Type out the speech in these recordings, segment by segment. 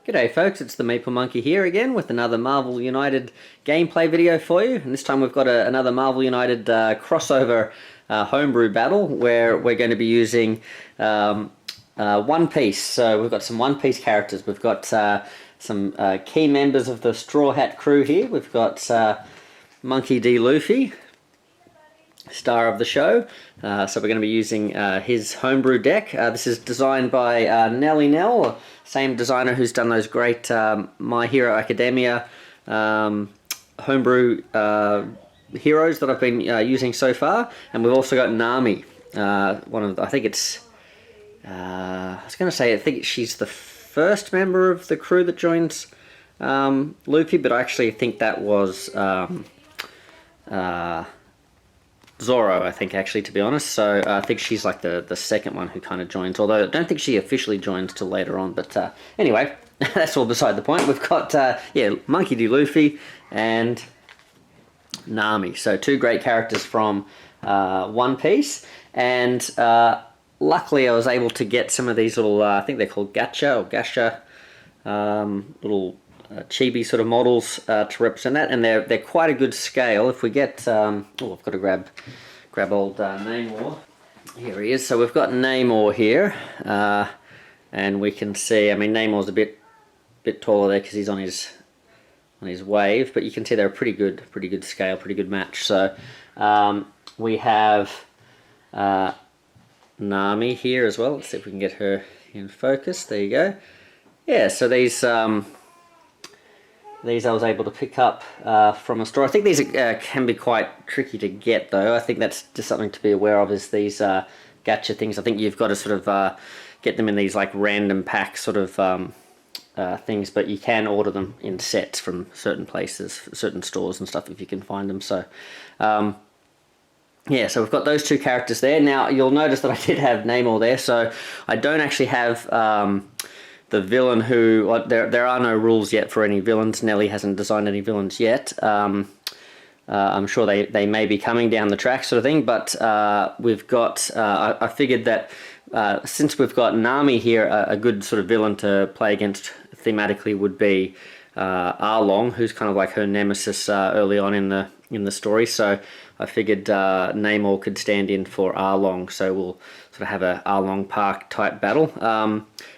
G'day folks, it's the Maple Monkey here again with another Marvel United gameplay video for you. And this time we've got another Marvel United crossover homebrew battle where we're going to be using One Piece. So we've got some One Piece characters. We've got some key members of the Straw Hat crew here. We've got Monkey D. Luffy, star of the show. So we're going to be using his homebrew deck. This is designed by xnellynelx, same designer who's done those great My Hero Academia homebrew heroes that I've been using so far. And we've also got Nami, one of I think it's I was going to say I think she's the first member of the crew that joins Luffy, but I actually think that was Zoro, I think, actually, to be honest. So I think she's like the second one who kind of joins, although I don't think she officially joins till later on. But anyway, that's all beside the point. We've got, Monkey D. Luffy and Nami. So two great characters from One Piece. And luckily I was able to get some of these little, I think they're called gacha or gasha, little chibi sort of models to represent that, and they're quite a good scale. If we get I've got to grab old Namor. Here he is. So we've got Namor here, and we can see, I mean, Namor's a bit taller there because he's on his wave, but you can see they're a pretty good scale, pretty good match. So we have Nami here as well. Let's see if we can get her in focus. There you go. Yeah, so these I was able to pick up from a store. I think these can be quite tricky to get, though. I think that's just something to be aware of, is these gacha things. I think you've got to sort of get them in these like random pack sort of things, but you can order them in sets from certain places, certain stores and stuff, if you can find them. So yeah, so we've got those two characters there. Now, you'll notice that I did have Namor there, so I don't actually have the villain who, there are no rules yet for any villains. Nelly hasn't designed any villains yet. I'm sure they may be coming down the track sort of thing, but we've got, I figured that since we've got Nami here, a good sort of villain to play against thematically would be Arlong, who's kind of like her nemesis early on in the story. So I figured Namor could stand in for Arlong, so we'll sort of have a Arlong Park type battle.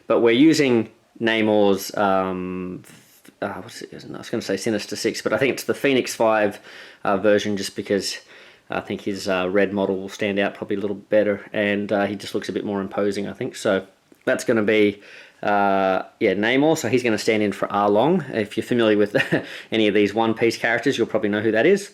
But we're using Namor's, what's it? I was going to say Sinister Six, but I think it's the Phoenix 5 version, just because I think his red model will stand out probably a little better, and he just looks a bit more imposing, I think. So that's going to be Namor, so he's going to stand in for Arlong. If you're familiar with any of these One Piece characters, you'll probably know who that is.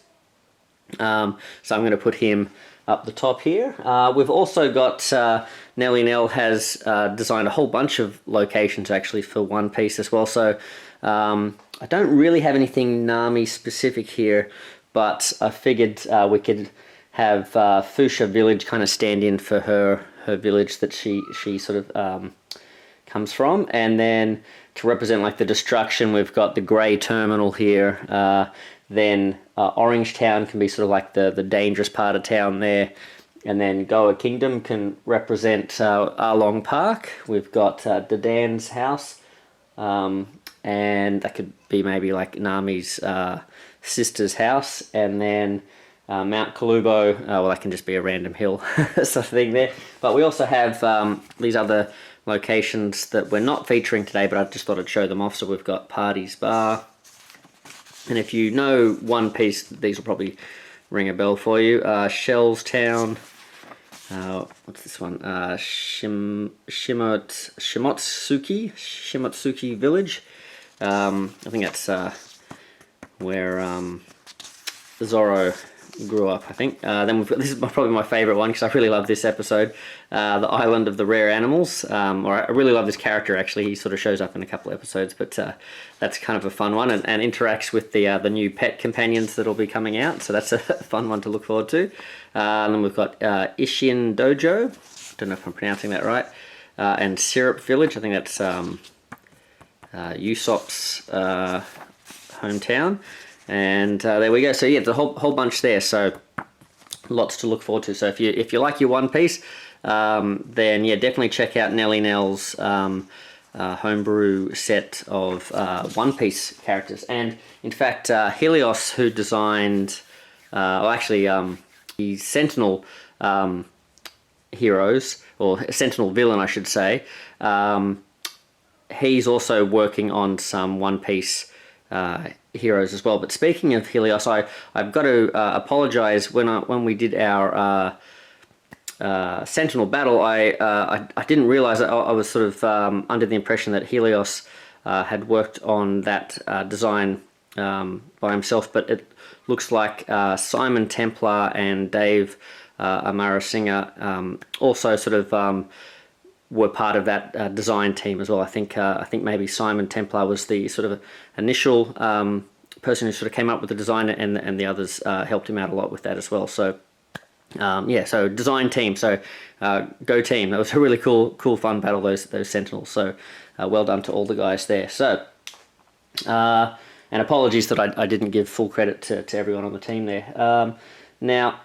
So I'm going to put him up the top here. We've also got xnellynelx has designed a whole bunch of locations actually for One Piece as well. So I don't really have anything Nami specific here, but I figured we could have Fuchsia Village kind of stand in for her village that she sort of comes from, and then to represent like the destruction, we've got the Grey Terminal here. Then Orange Town can be sort of like the dangerous part of town there, and then Goa Kingdom can represent Arlong Park. We've got Dadan's house, and that could be maybe like Nami's sister's house, and then Mount Kalubo, well, that can just be a random hill sort of thing there. But we also have these other locations that we're not featuring today, but I just thought I'd show them off. So we've got Party's Bar, and if you know One Piece, these will probably ring a bell for you. Shell's Town, what's this one? Shimotsuki Village. I think that's where Zoro grew up, I think. Then we've got, this is probably my favourite one because I really love this episode, the Island of the Rare Animals. Or I really love this character, actually. He sort of shows up in a couple of episodes, but that's kind of a fun one, and interacts with the new pet companions that'll be coming out, so that's a fun one to look forward to. And then we've got Ishin Dojo, don't know if I'm pronouncing that right, and Syrup Village, I think that's Usopp's hometown. And there we go. So yeah, the whole bunch there. So lots to look forward to. So if you like your One Piece, then yeah, definitely check out xnellynelx's homebrew set of One Piece characters. And in fact, Helios, who designed, the Sentinel heroes, or Sentinel villain, I should say, he's also working on some One Piece heroes as well. But speaking of Helios, I've got to apologize. When we did our Sentinel battle, I didn't realize that I was sort of under the impression that Helios had worked on that design by himself, but it looks like Simon Templar and Dave Amara Singer also sort of were part of that design team as well. I think maybe Simon Templar was the sort of initial person who sort of came up with the design, and the others helped him out a lot with that as well. So so design team. So go team. That was a really cool fun battle, those Sentinels. So well done to all the guys there. So and apologies that I didn't give full credit to everyone on the team there. Now,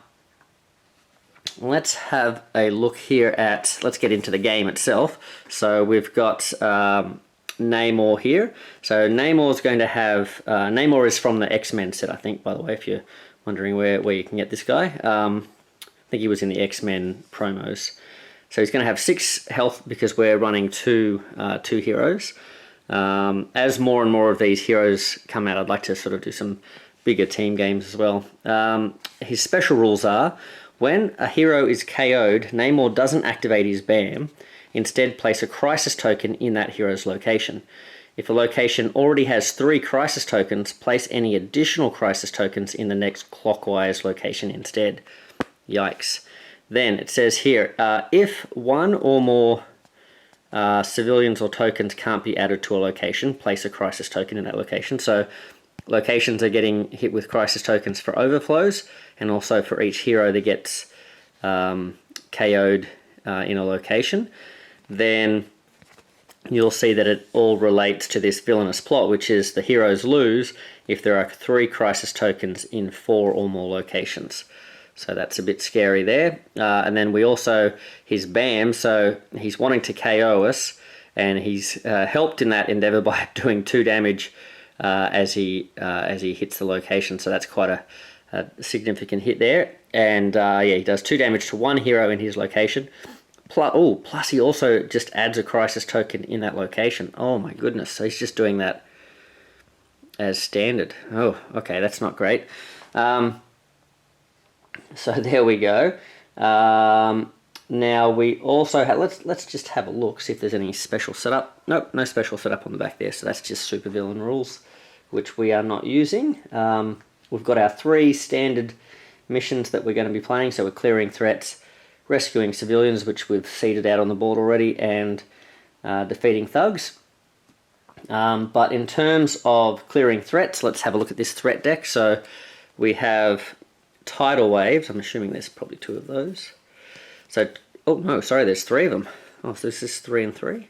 let's have a look here let's get into the game itself. So we've got Namor here. So Namor's going to have, Namor is from the X-Men set, I think, by the way, if you're wondering where you can get this guy. I think he was in the X-Men promos. So he's going to have 6 health because we're running two heroes. As more and more of these heroes come out, I'd like to sort of do some bigger team games as well. His special rules are: when a hero is KO'd, Namor doesn't activate his BAM. Instead, place a crisis token in that hero's location. If a location already has 3 crisis tokens, place any additional crisis tokens in the next clockwise location instead. Yikes. Then it says here, if one or more civilians or tokens can't be added to a location, place a crisis token in that location. So locations are getting hit with crisis tokens for overflows, and also for each hero that gets KO'd in a location. Then you'll see that it all relates to this villainous plot, which is the heroes lose if there are 3 crisis tokens in 4 or more locations. So that's a bit scary there. And then we also, his BAM, so he's wanting to KO us, and he's helped in that endeavor by doing 2 damage as he hits the location. So that's quite a significant hit there. And he does 2 damage to 1 hero in his location. Plus he also just adds a crisis token in that location. Oh my goodness, so he's just doing that as standard. Oh, okay, that's not great. So there we go. Now we also have, let's just have a look, see if there's any special setup. Nope, no special setup on the back there, so that's just supervillain rules, which we are not using. We've got our 3 standard missions that we're going to be playing, so we're clearing threats, rescuing civilians, which we've seeded out on the board already, and defeating thugs. But in terms of clearing threats, let's have a look at this threat deck. So we have tidal waves. I'm assuming there's probably 2 of those. So, oh no, sorry, there's 3 of them. Oh, so this is 3 and 3?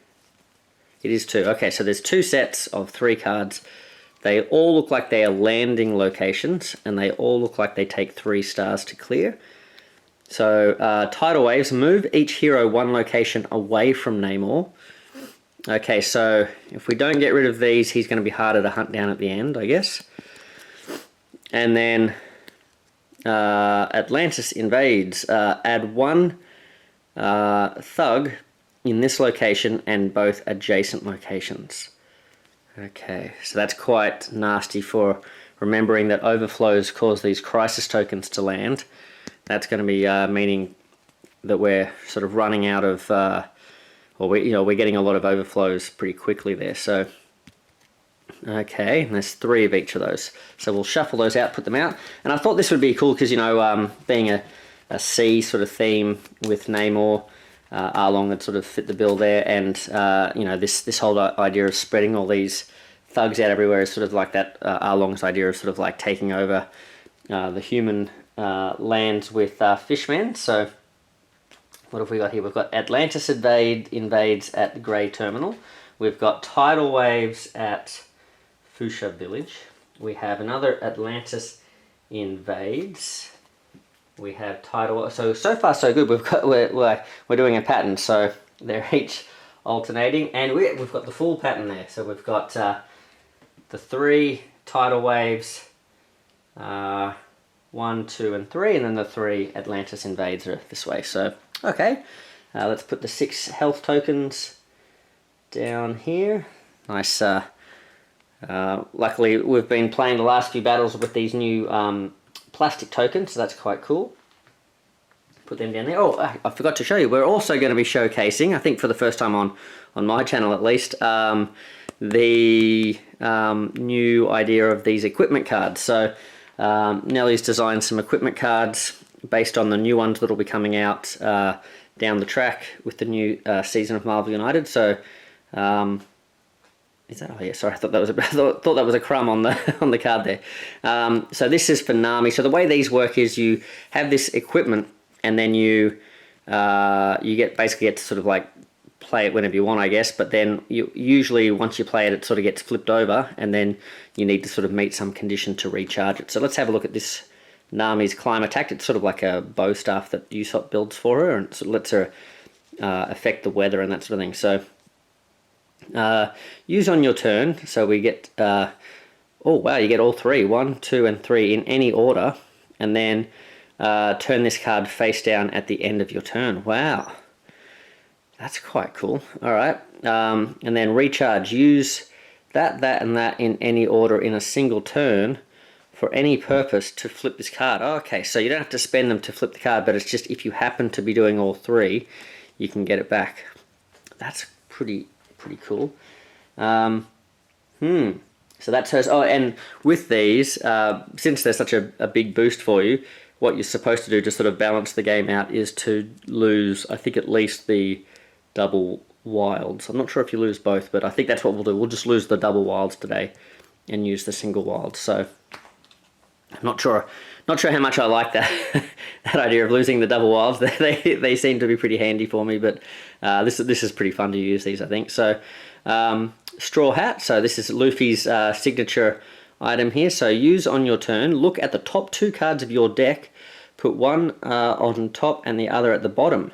It is 2. Okay, so there's 2 sets of 3 cards. They all look like they are landing locations, and they all look like they take 3 stars to clear. So, tidal waves, move each hero 1 location away from Namor. Okay, so if we don't get rid of these, he's going to be harder to hunt down at the end, I guess. And then Atlantis invades. Add 1 thug in this location and both adjacent locations. Okay, so that's quite nasty for remembering that overflows cause these crisis tokens to land. That's going to be meaning that we're sort of running out of, we're getting a lot of overflows pretty quickly there. So, okay, and there's 3 of each of those. So we'll shuffle those out, put them out. And I thought this would be cool because, being a sea sort of theme with Namor, Arlong that sort of fit the bill there, and this whole idea of spreading all these thugs out everywhere is sort of like that Arlong's idea of sort of like taking over the human lands with fishman. So what have we got here? We've got Atlantis invades at the Grey Terminal. We've got tidal waves at Fuchsia Village. We have another Atlantis invades. We have tidal. So far so good. We're doing a pattern. So they're each alternating, and we've got the full pattern there. So we've got the 3 tidal waves, 1, 2, and 3, and then the 3 Atlantis invades are this way. So okay, let's put the 6 health tokens down here. Nice. Luckily, we've been playing the last few battles with these new plastic tokens, so that's quite cool. Put them down there. Oh, I forgot to show you. We're also going to be showcasing, I think for the first time on my channel at least, the new idea of these equipment cards. So Nelly's designed some equipment cards based on the new ones that will be coming out down the track with the new season of Marvel United. So is that? Oh yeah, sorry. I thought that was a crumb on the card there. So this is for Nami. So the way these work is you have this equipment, and then you basically get to sort of like play it whenever you want, I guess. But then you usually once you play it, it sort of gets flipped over, and then you need to sort of meet some condition to recharge it. So let's have a look at this Nami's climb attack. It's sort of like a bow staff that Usopp builds for her, and it sort of lets her affect the weather and that sort of thing. So use on your turn. So we get oh wow, you get all 3, 1, 2, and 3 in any order, and then turn this card face down at the end of your turn. Wow, that's quite cool. All right, and then recharge. Use that, and that in any order in a single turn for any purpose to flip this card. Oh, okay, so you don't have to spend them to flip the card, but it's just if you happen to be doing all 3, you can get it back. That's pretty cool. So that's hers. Oh, and with these, since they're such a big boost for you, what you're supposed to do to sort of balance the game out is to lose, I think, at least the double wilds. I'm not sure if you lose both, but I think that's what we'll do. We'll just lose the double wilds today and use the single wild. So I'm not sure how much I like that that idea of losing the double wilds. They seem to be pretty handy for me, but this is pretty fun to use these, I think. So straw hat. So this is Luffy's signature item here. So use on your turn. Look at the top 2 cards of your deck. Put one on top and the other at the bottom.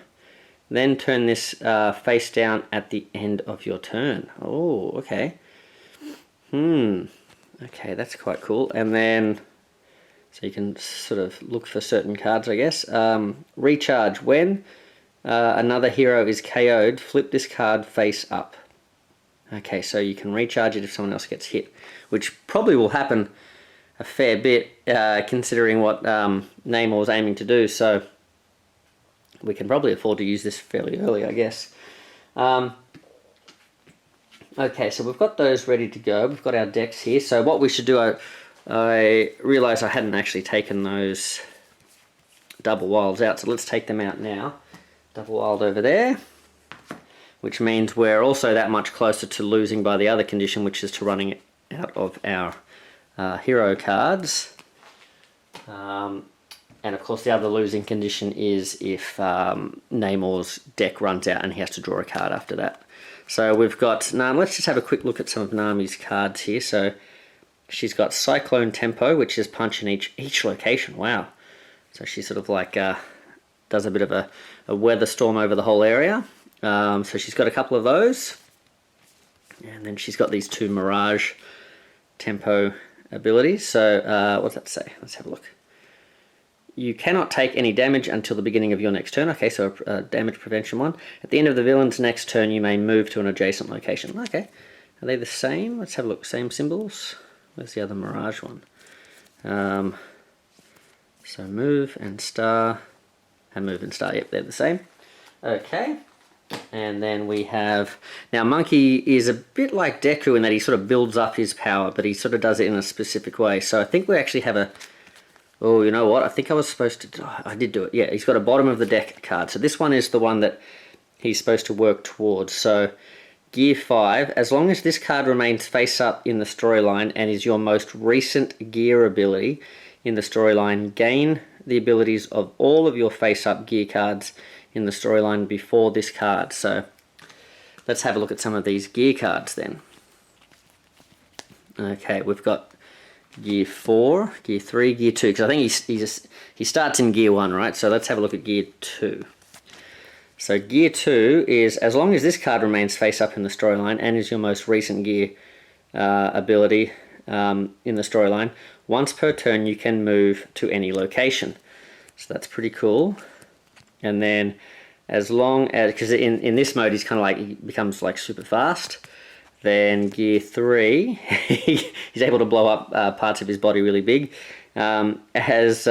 Then turn this face down at the end of your turn. Oh, okay. Okay, that's quite cool. And then so you can sort of look for certain cards, I guess. Recharge. When another hero is KO'd, flip this card face up. Okay, so you can recharge it if someone else gets hit, which probably will happen a fair bit considering what Namor's aiming to do. So we can probably afford to use this fairly early, I guess. Okay, so we've got those ready to go. We've got our decks here. So what we should do, I realised I hadn't actually taken those double wilds out, so let's take them out now. Double wild over there, which means we're also that much closer to losing by the other condition, which is to running out of our hero cards. And of course the other losing condition is if Namor's deck runs out and he has to draw a card after that. So we've got Nami. Let's just have a quick look at some of Nami's cards here. So she's got Cyclone Tempo, which is punch in each location. Wow. So she sort of like does a bit of a weather storm over the whole area. So she's got a couple of those. And then she's got these 2 Mirage Tempo abilities. So what's that say? Let's have a look. You cannot take any damage until the beginning of your next turn. Okay, so a damage prevention one. At the end of the villain's next turn, you may move to an adjacent location. Okay. Are they the same? Let's have a look. Same symbols. Where's the other Mirage one? So move and star. And move and star. Yep, they're the same. Okay. And then we have... Now, Monkey is a bit like Deku in that he sort of builds up his power, but he sort of does it in a specific way. So I think we actually have a... Oh, you know what? I think I was supposed to... Oh, I did do it. Yeah, he's got a bottom of the deck card. So this one is the one that he's supposed to work towards. So Gear 5, as long as this card remains face up in the storyline and is your most recent gear ability in the storyline, gain the abilities of all of your face up gear cards in the storyline before this card. So let's have a look at some of these gear cards then. Okay, we've got Gear 4, Gear 3, Gear 2, because I think he starts in Gear 1, right? So let's have a look at Gear 2. So gear 2 is, as long as this card remains face up in the storyline and is your most recent gear ability in the storyline, once per turn you can move to any location. So that's pretty cool. And then as long as, because in this mode he's kind of like, he becomes like super fast, then gear 3, he's able to blow up parts of his body really big. As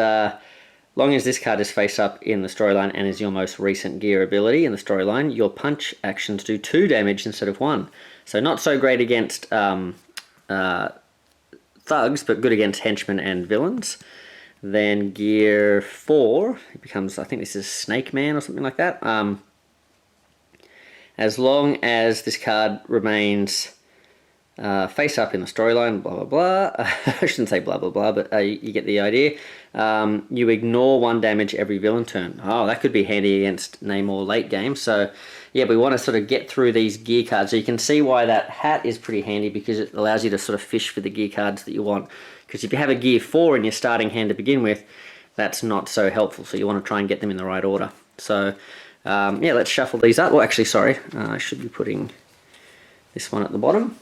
long as this card is face up in the storyline and is your most recent gear ability in the storyline, your punch actions do 2 damage instead of 1. So not so great against thugs, but good against henchmen and villains. Then gear 4, it becomes, I think this is Snake Man or something like that. As long as this card remains face up in the storyline, blah, blah, blah. I shouldn't say blah, blah, blah, but you get the idea. You ignore 1 damage every villain turn. Oh, that could be handy against Namor late game. So, yeah, we want to sort of get through these gear cards. So you can see why that hat is pretty handy, because it allows you to sort of fish for the gear cards that you want. Because if you have a gear 4 in your starting hand to begin with, that's not so helpful. So you want to try and get them in the right order. So, yeah, let's shuffle these up. Well, actually, sorry, I should be putting this one at the bottom.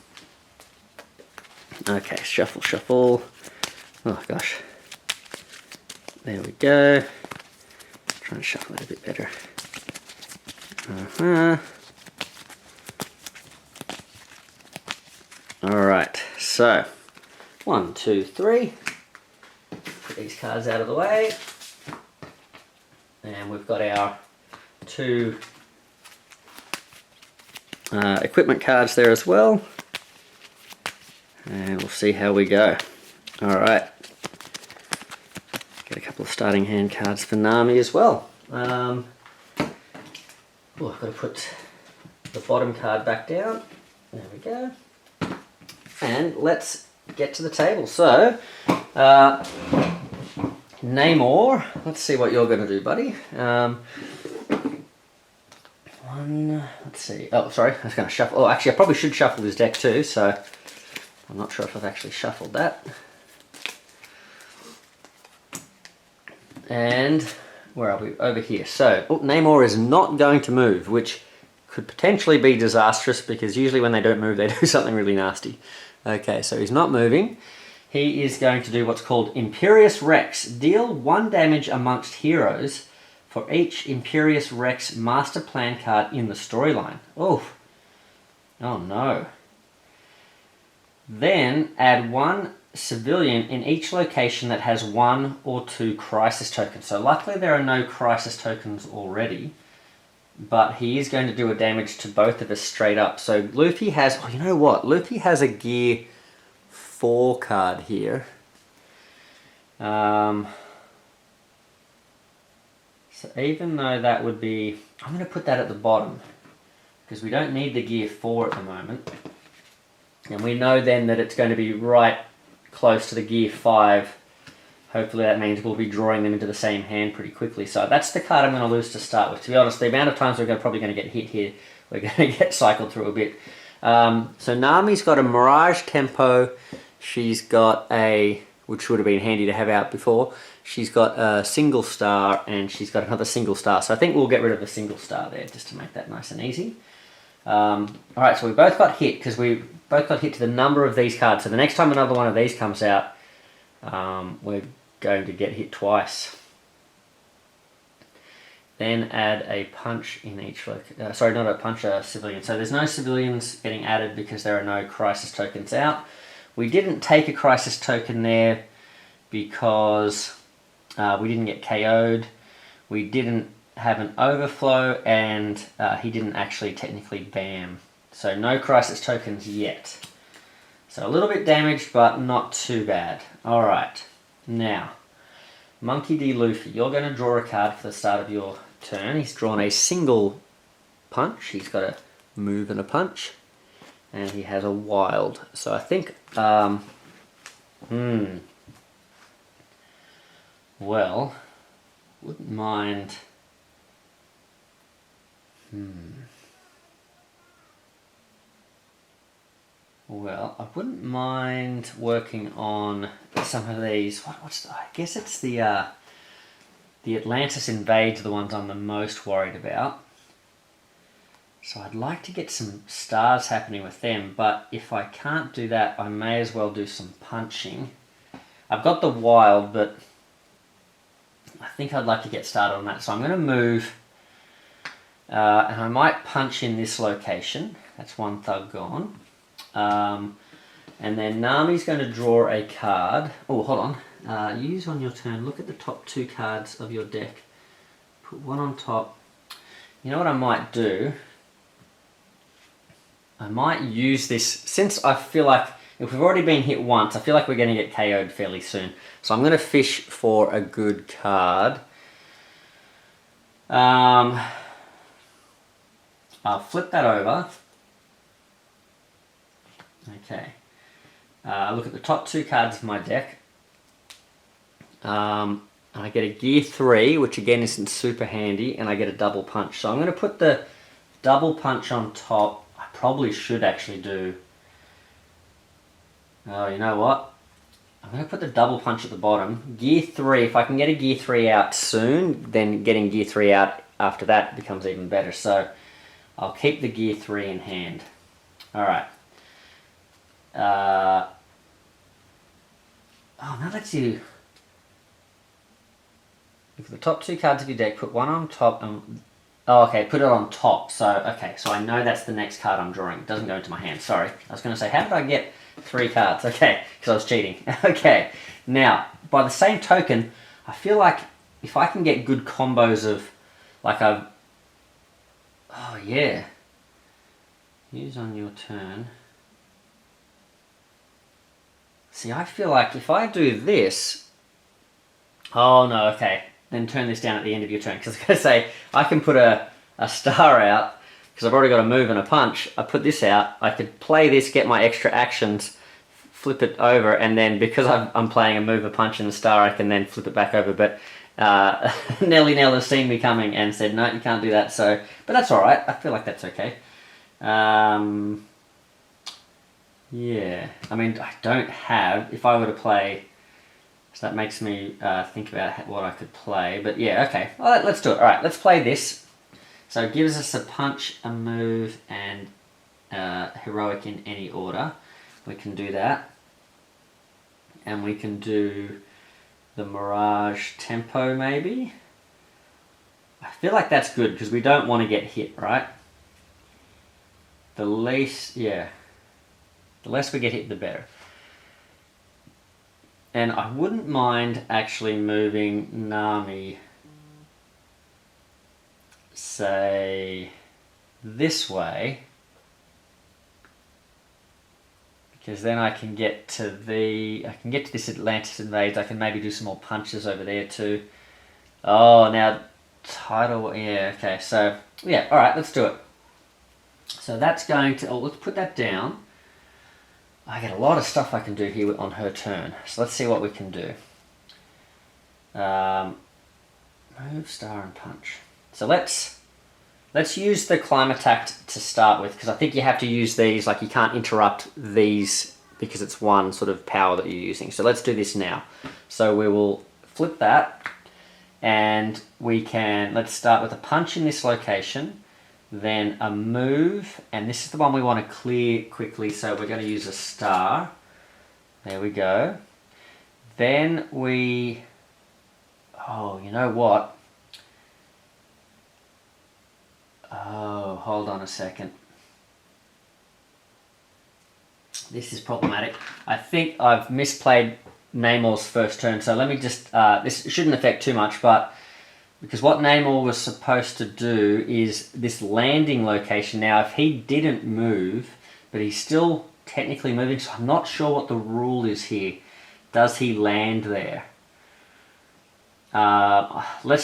Okay, shuffle, shuffle. Oh gosh. There we go. Try and shuffle it a bit better. Alright, so 1, 2, 3. Put these cards out of the way. And we've got our 2 equipment cards there as well. And we'll see how we go. Alright. Get a couple of starting hand cards for Nami as well. Oh, I've got to put the bottom card back down. There we go. And let's get to the table. So, Namor, let's see what you're going to do, buddy. Let's see. Oh, sorry, I was going to shuffle. Oh, actually, I probably should shuffle this deck too, so I'm not sure if I've actually shuffled that. And where are we? Over here. So, Namor is not going to move, which could potentially be disastrous, because usually when they don't move, they do something really nasty. Okay, so he's not moving. He is going to do what's called Imperious Rex. Deal 1 damage amongst heroes for each Imperious Rex Master Plan card in the storyline. Oh no. Then add 1 civilian in each location that has 1 or 2 crisis tokens. So luckily there are no crisis tokens already, but he is going to do a damage to both of us straight up. So Luffy has, oh, you know what? Luffy has a gear 4 card here. So even though that would be, I'm going to put that at the bottom, because we don't need the gear 4 at the moment. And we know then that it's going to be right close to the gear 5. Hopefully that means we'll be drawing them into the same hand pretty quickly. So that's the card I'm going to lose to start with. To be honest, the amount of times we're probably going to get hit here, we're going to get cycled through a bit. So Nami's got a Mirage Tempo. She's got a, which would have been handy to have out before. She's got a single star, and she's got another single star. So I think we'll get rid of the single star there, just to make that nice and easy. Alright, so we both got hit, because we both got hit to the number of these cards. So the next time another one of these comes out, we're going to get hit twice. Then add a punch in each sorry, not a punch, a civilian. So there's no civilians getting added because there are no crisis tokens out. We didn't take a crisis token there because we didn't get KO'd. We didn't have an overflow, and he didn't actually technically BAM. So no crisis tokens yet. So a little bit damaged, but not too bad. Alright, now, Monkey D. Luffy, you're going to draw a card for the start of your turn. He's drawn a single punch. He's got a move and a punch. And he has a wild. So I think, well, wouldn't mind, well, I wouldn't mind working on some of these. I guess it's the Atlantis Invades, the ones I'm the most worried about. So I'd like to get some stars happening with them, but if I can't do that, I may as well do some punching. I've got the wild, but I think I'd like to get started on that. So I'm going to move, and I might punch in this location. That's one thug gone. And then Nami's going to draw a card. Oh, hold on. Use on your turn. Look at the top 2 cards of your deck. Put one on top. You know what I might do? I might use this, since I feel like if we've already been hit once, I feel like we're going to get KO'd fairly soon. So I'm going to fish for a good card. I'll flip that over. Okay. Look at the top 2 cards of my deck. I get a gear 3, which again isn't super handy, and I get a double punch. So I'm going to put the double punch on top. I probably should actually do... Oh, you know what? I'm going to put the double punch at the bottom. Gear 3, if I can get a gear 3 out soon, then getting gear 3 out after that becomes even better. So I'll keep the gear 3 in hand. Alright. Oh, that lets you... Look at the top 2 cards of your deck, put one on top and... Oh, okay, put it on top. So, okay, so I know that's the next card I'm drawing. It doesn't go into my hand, sorry. I was going to say, how did I get 3 cards? Okay, because I was cheating. Okay, now, by the same token, I feel like if I can get good combos of, like a... Oh, yeah. Use on your turn. See, I feel like if I do this... Oh, no, okay. Then turn this down at the end of your turn. Because I was going to say, I can put a star out, because I've already got a move and a punch. I put this out, I could play this, get my extra actions, flip it over, and then because I'm playing a move, a punch, and a star, I can then flip it back over. But Nelly Nell has seen me coming and said, no, you can't do that. So, but that's alright. I feel like that's okay. Yeah. I mean, I don't have... If I were to play... So that makes me think about what I could play. But yeah, okay. Well, let's do it. Alright, let's play this. So it gives us a punch, a move, and heroic in any order. We can do that. And we can do the Mirage Tempo, maybe. I feel like that's good, because we don't want to get hit, right? The least, yeah. The less we get hit, the better. And I wouldn't mind actually moving Nami, say, this way. Because then I can get to this Atlantis invades. I can maybe do some more punches over there too. Oh, now, title, yeah, okay. So, yeah, alright, let's do it. So that's going to, let's put that down. I get a lot of stuff I can do here on her turn. So let's see what we can do. Move, star, and punch. So let's use the climb attack to start with, because I think you have to use these, like you can't interrupt these because it's one sort of power that you're using. So let's do this now. So we will flip that, and we can, let's start with a punch in this location. Then a move, and this is the one we want to clear quickly, so we're going to use a star. There we go. Then we... Oh, you know what? Oh, hold on a second. This is problematic. I think I've misplayed Namor's first turn, so let me just... this shouldn't affect too much, but... Because what Namor was supposed to do is this landing location. Now, if he didn't move, but he's still technically moving, so I'm not sure what the rule is here. Does he land there? Let me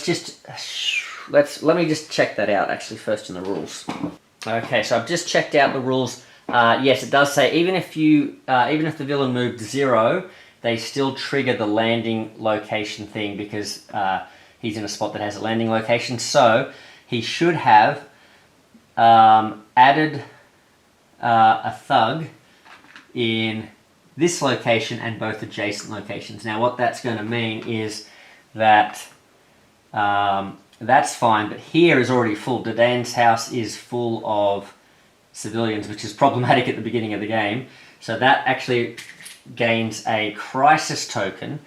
just check that out actually first in the rules. Okay, so I've just checked out the rules. Yes, it does say even if the villain moved 0, they still trigger the landing location thing because he's in a spot that has a landing location. So he should have added a thug in this location and both adjacent locations. Now what that's going to mean is that that's fine, but here is already full. Dadan's house is full of civilians, which is problematic at the beginning of the game. So that actually gains a crisis token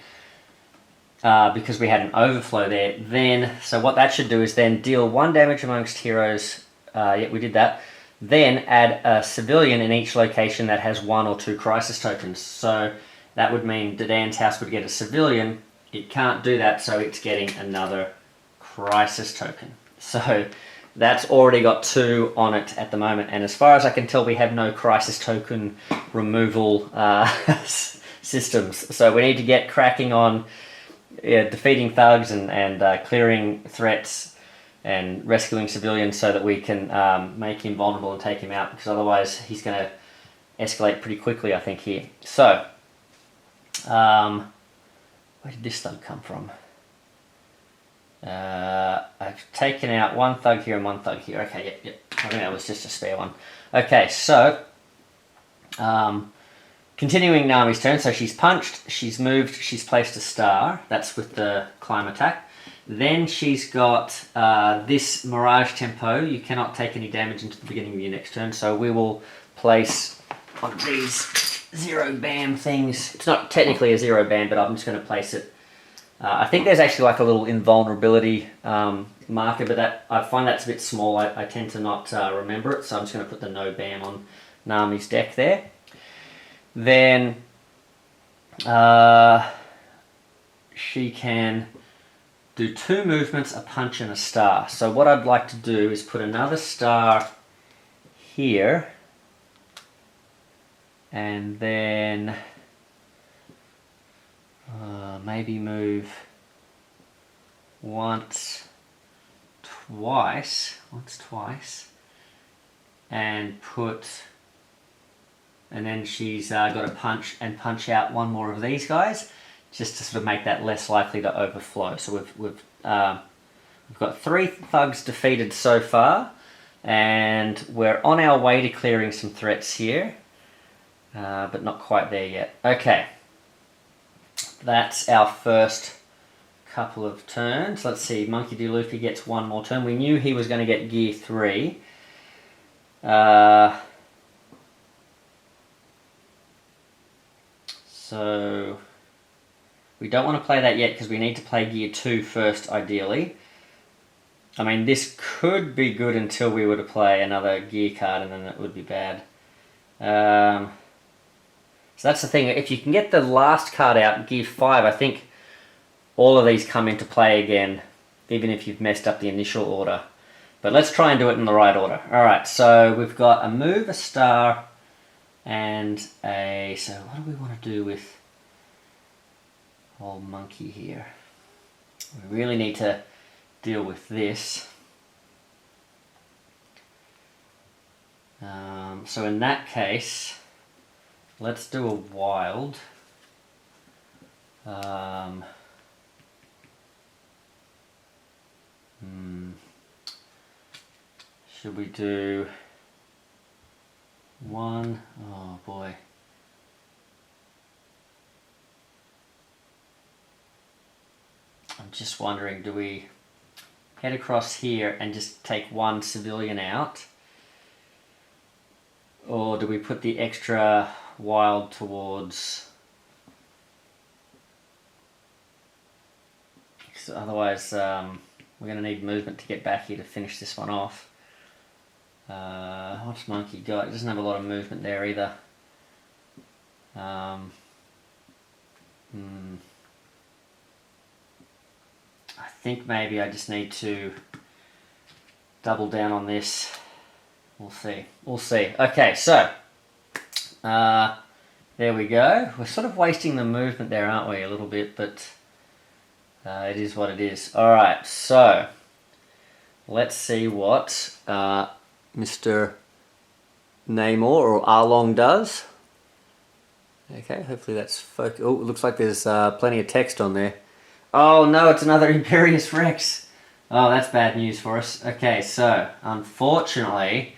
because we had an overflow there. Then, so what that should do is then deal 1 damage amongst heroes. Yeah, we did that. Then add a civilian in each location that has 1 or 2 crisis tokens. So that would mean Dadan's house would get a civilian. It can't do that, so it's getting another crisis token. So that's already got 2 on it at the moment, and as far as I can tell, we have no crisis token removal systems. So we need to get cracking on defeating thugs and clearing threats and rescuing civilians so that we can make him vulnerable and take him out, because otherwise he's going to escalate pretty quickly, I think, here. So, where did this thug come from? I've taken out 1 thug here and 1 thug here. Okay, yep. I think that was just a spare one. Okay, so, continuing Nami's turn. So she's punched, she's moved, she's placed a star. That's with the climb attack. Then she's got this Mirage Tempo. You cannot take any damage until the beginning of your next turn. So we will place one of these 0 bam things. It's not technically a 0 bam, but I'm just going to place it. I think there's actually like a little invulnerability marker, but that I find that's a bit small. I tend to not remember it, so I'm just going to put the no bam on Nami's deck there. Then she can do 2 movements, a punch and a star. So what I'd like to do is put another star here, and then maybe move once, twice, and then she's got to punch out 1 more of these guys, just to sort of make that less likely to overflow. So we've got 3 thugs defeated so far, and we're on our way to clearing some threats here, but not quite there yet. Okay, that's our first couple of turns. Let's see, Monkey D. Luffy gets 1 more turn. We knew he was going to get gear 3. So we don't want to play that yet because we need to play gear 2 first, ideally. I mean, this could be good until we were to play another gear card, and then it would be bad. So that's the thing. If you can get the last card out, gear 5, I think all of these come into play again, even if you've messed up the initial order. But let's try and do it in the right order. Alright, so we've got a move, a star, and a... So what do we want to do with old monkey here? We really need to deal with this. So in that case, let's do a wild. Should we do 1? Oh boy. I'm just wondering, do we head across here and just take 1 civilian out? Or do we put the extra wild towards... Because otherwise we're going to need movement to get back here to finish this one off. What's Monkey got? He doesn't have a lot of movement there either. I think maybe I just need to double down on this. We'll see. We'll see. Okay, so there we go. We're sort of wasting the movement there, aren't we? A little bit, but it is what it is. Alright, so let's see what Mr. Namor or Arlong does. Okay, hopefully that's focused. Oh, it looks like there's plenty of text on there. Oh no, it's another Imperious Rex. Oh, that's bad news for us. Okay, so unfortunately,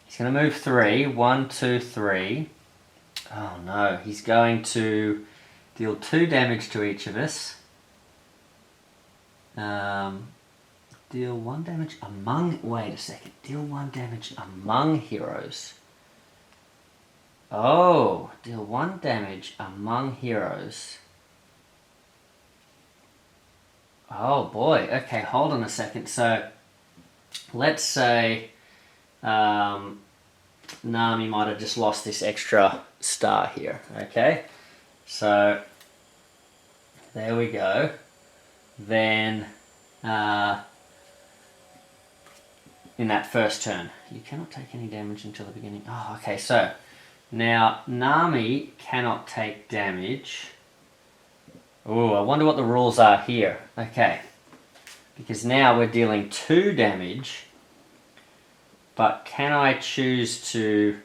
he's going to move 3. 1, 2, 3. Oh no, he's going to deal 2 damage to each of us. Deal 1 damage among... Wait a second. Deal 1 damage among heroes. Oh, deal 1 damage among heroes. Oh boy. Okay, hold on a second. So, let's say Nami might have just lost this extra star here. Okay, so there we go. Then in that first turn, you cannot take any damage until the beginning. Oh, okay, so now Nami cannot take damage. Oh, I wonder what the rules are here. Okay, because now we're dealing 2 damage, but can I choose to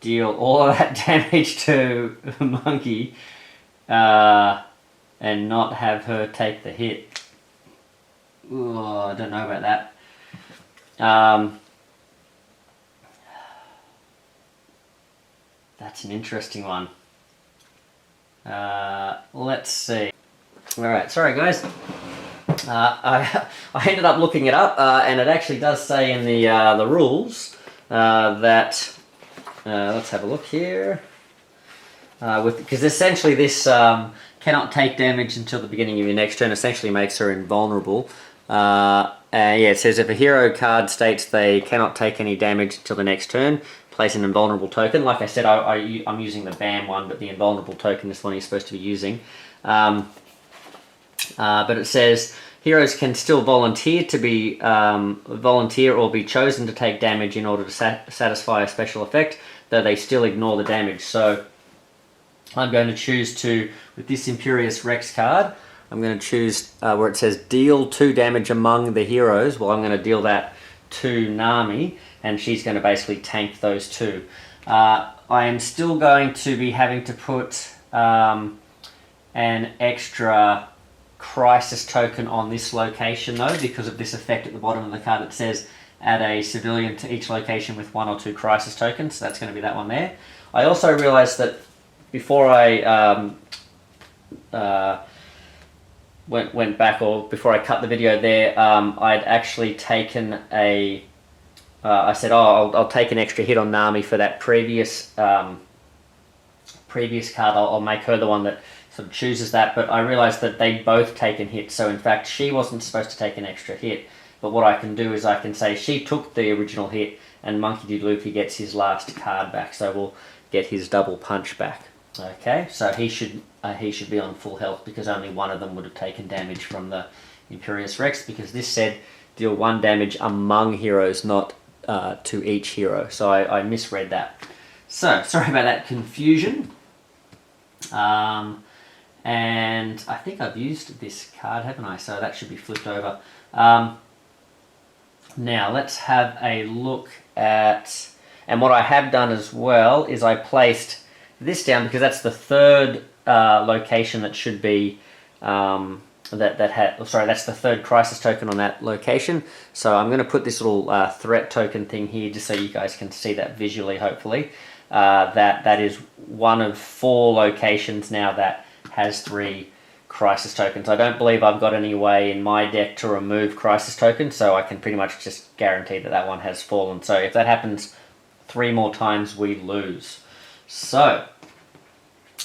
deal all of that damage to Monkey and not have her take the hit? Oh, I don't know about that. That's an interesting one. Let's see. Alright, sorry guys. I ended up looking it up, and it actually does say in the rules that... let's have a look here. Because essentially this cannot take damage until the beginning of your next turn, essentially makes her invulnerable. Yeah, it says if a hero card states they cannot take any damage until the next turn, place an invulnerable token. Like I said, I'm using the BAM one, but the invulnerable token is the one you're supposed to be using. But it says heroes can still volunteer to be volunteer or be chosen to take damage in order to satisfy a special effect, though they still ignore the damage. So I'm going to choose to, with this Imperious Rex card, I'm going to choose where it says deal 2 damage among the heroes. Well, I'm going to deal that to Nami, and she's going to basically tank those 2. I am still going to be having to put an extra crisis token on this location though, because of this effect at the bottom of the card. It says add a civilian to each location with 1 or 2 crisis tokens, so that's going to be that one there. I also realized that before I went back, or before I cut the video there, I'd actually taken a I said, oh, I'll take an extra hit on Nami for that previous previous card. I'll make her the one that sort of chooses that, but I realized that they'd both taken hits, so in fact she wasn't supposed to take an extra hit. But what I can do is I can say she took the original hit and Monkey D. Luffy gets his last card back, so we'll get his double punch back. Okay, so he should be on full health because only one of them would have taken damage from the Imperious Rex, because this said deal 1 damage among heroes, not to each hero. So I misread that. So, sorry about that confusion. And I think I've used this card, haven't I? So that should be flipped over. Now, let's have a look at... And what I have done as well is I placed this down because that's the third location that should be... that's the third crisis token on that location. So I'm going to put this little threat token thing here just so you guys can see that visually, hopefully. That is one of 4 locations now that has 3 crisis tokens. I don't believe I've got any way in my deck to remove crisis tokens, so I can pretty much just guarantee that that one has fallen. So if that happens 3 more times, we lose. So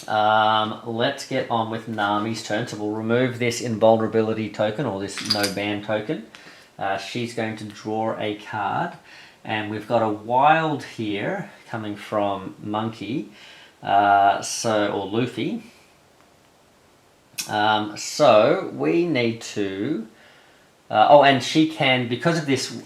let's get on with Nami's turn. So we'll remove this invulnerability token, or this no ban token. She's going to draw a card, and we've got a wild here coming from Monkey, or Luffy. So we need to... and she can, because of this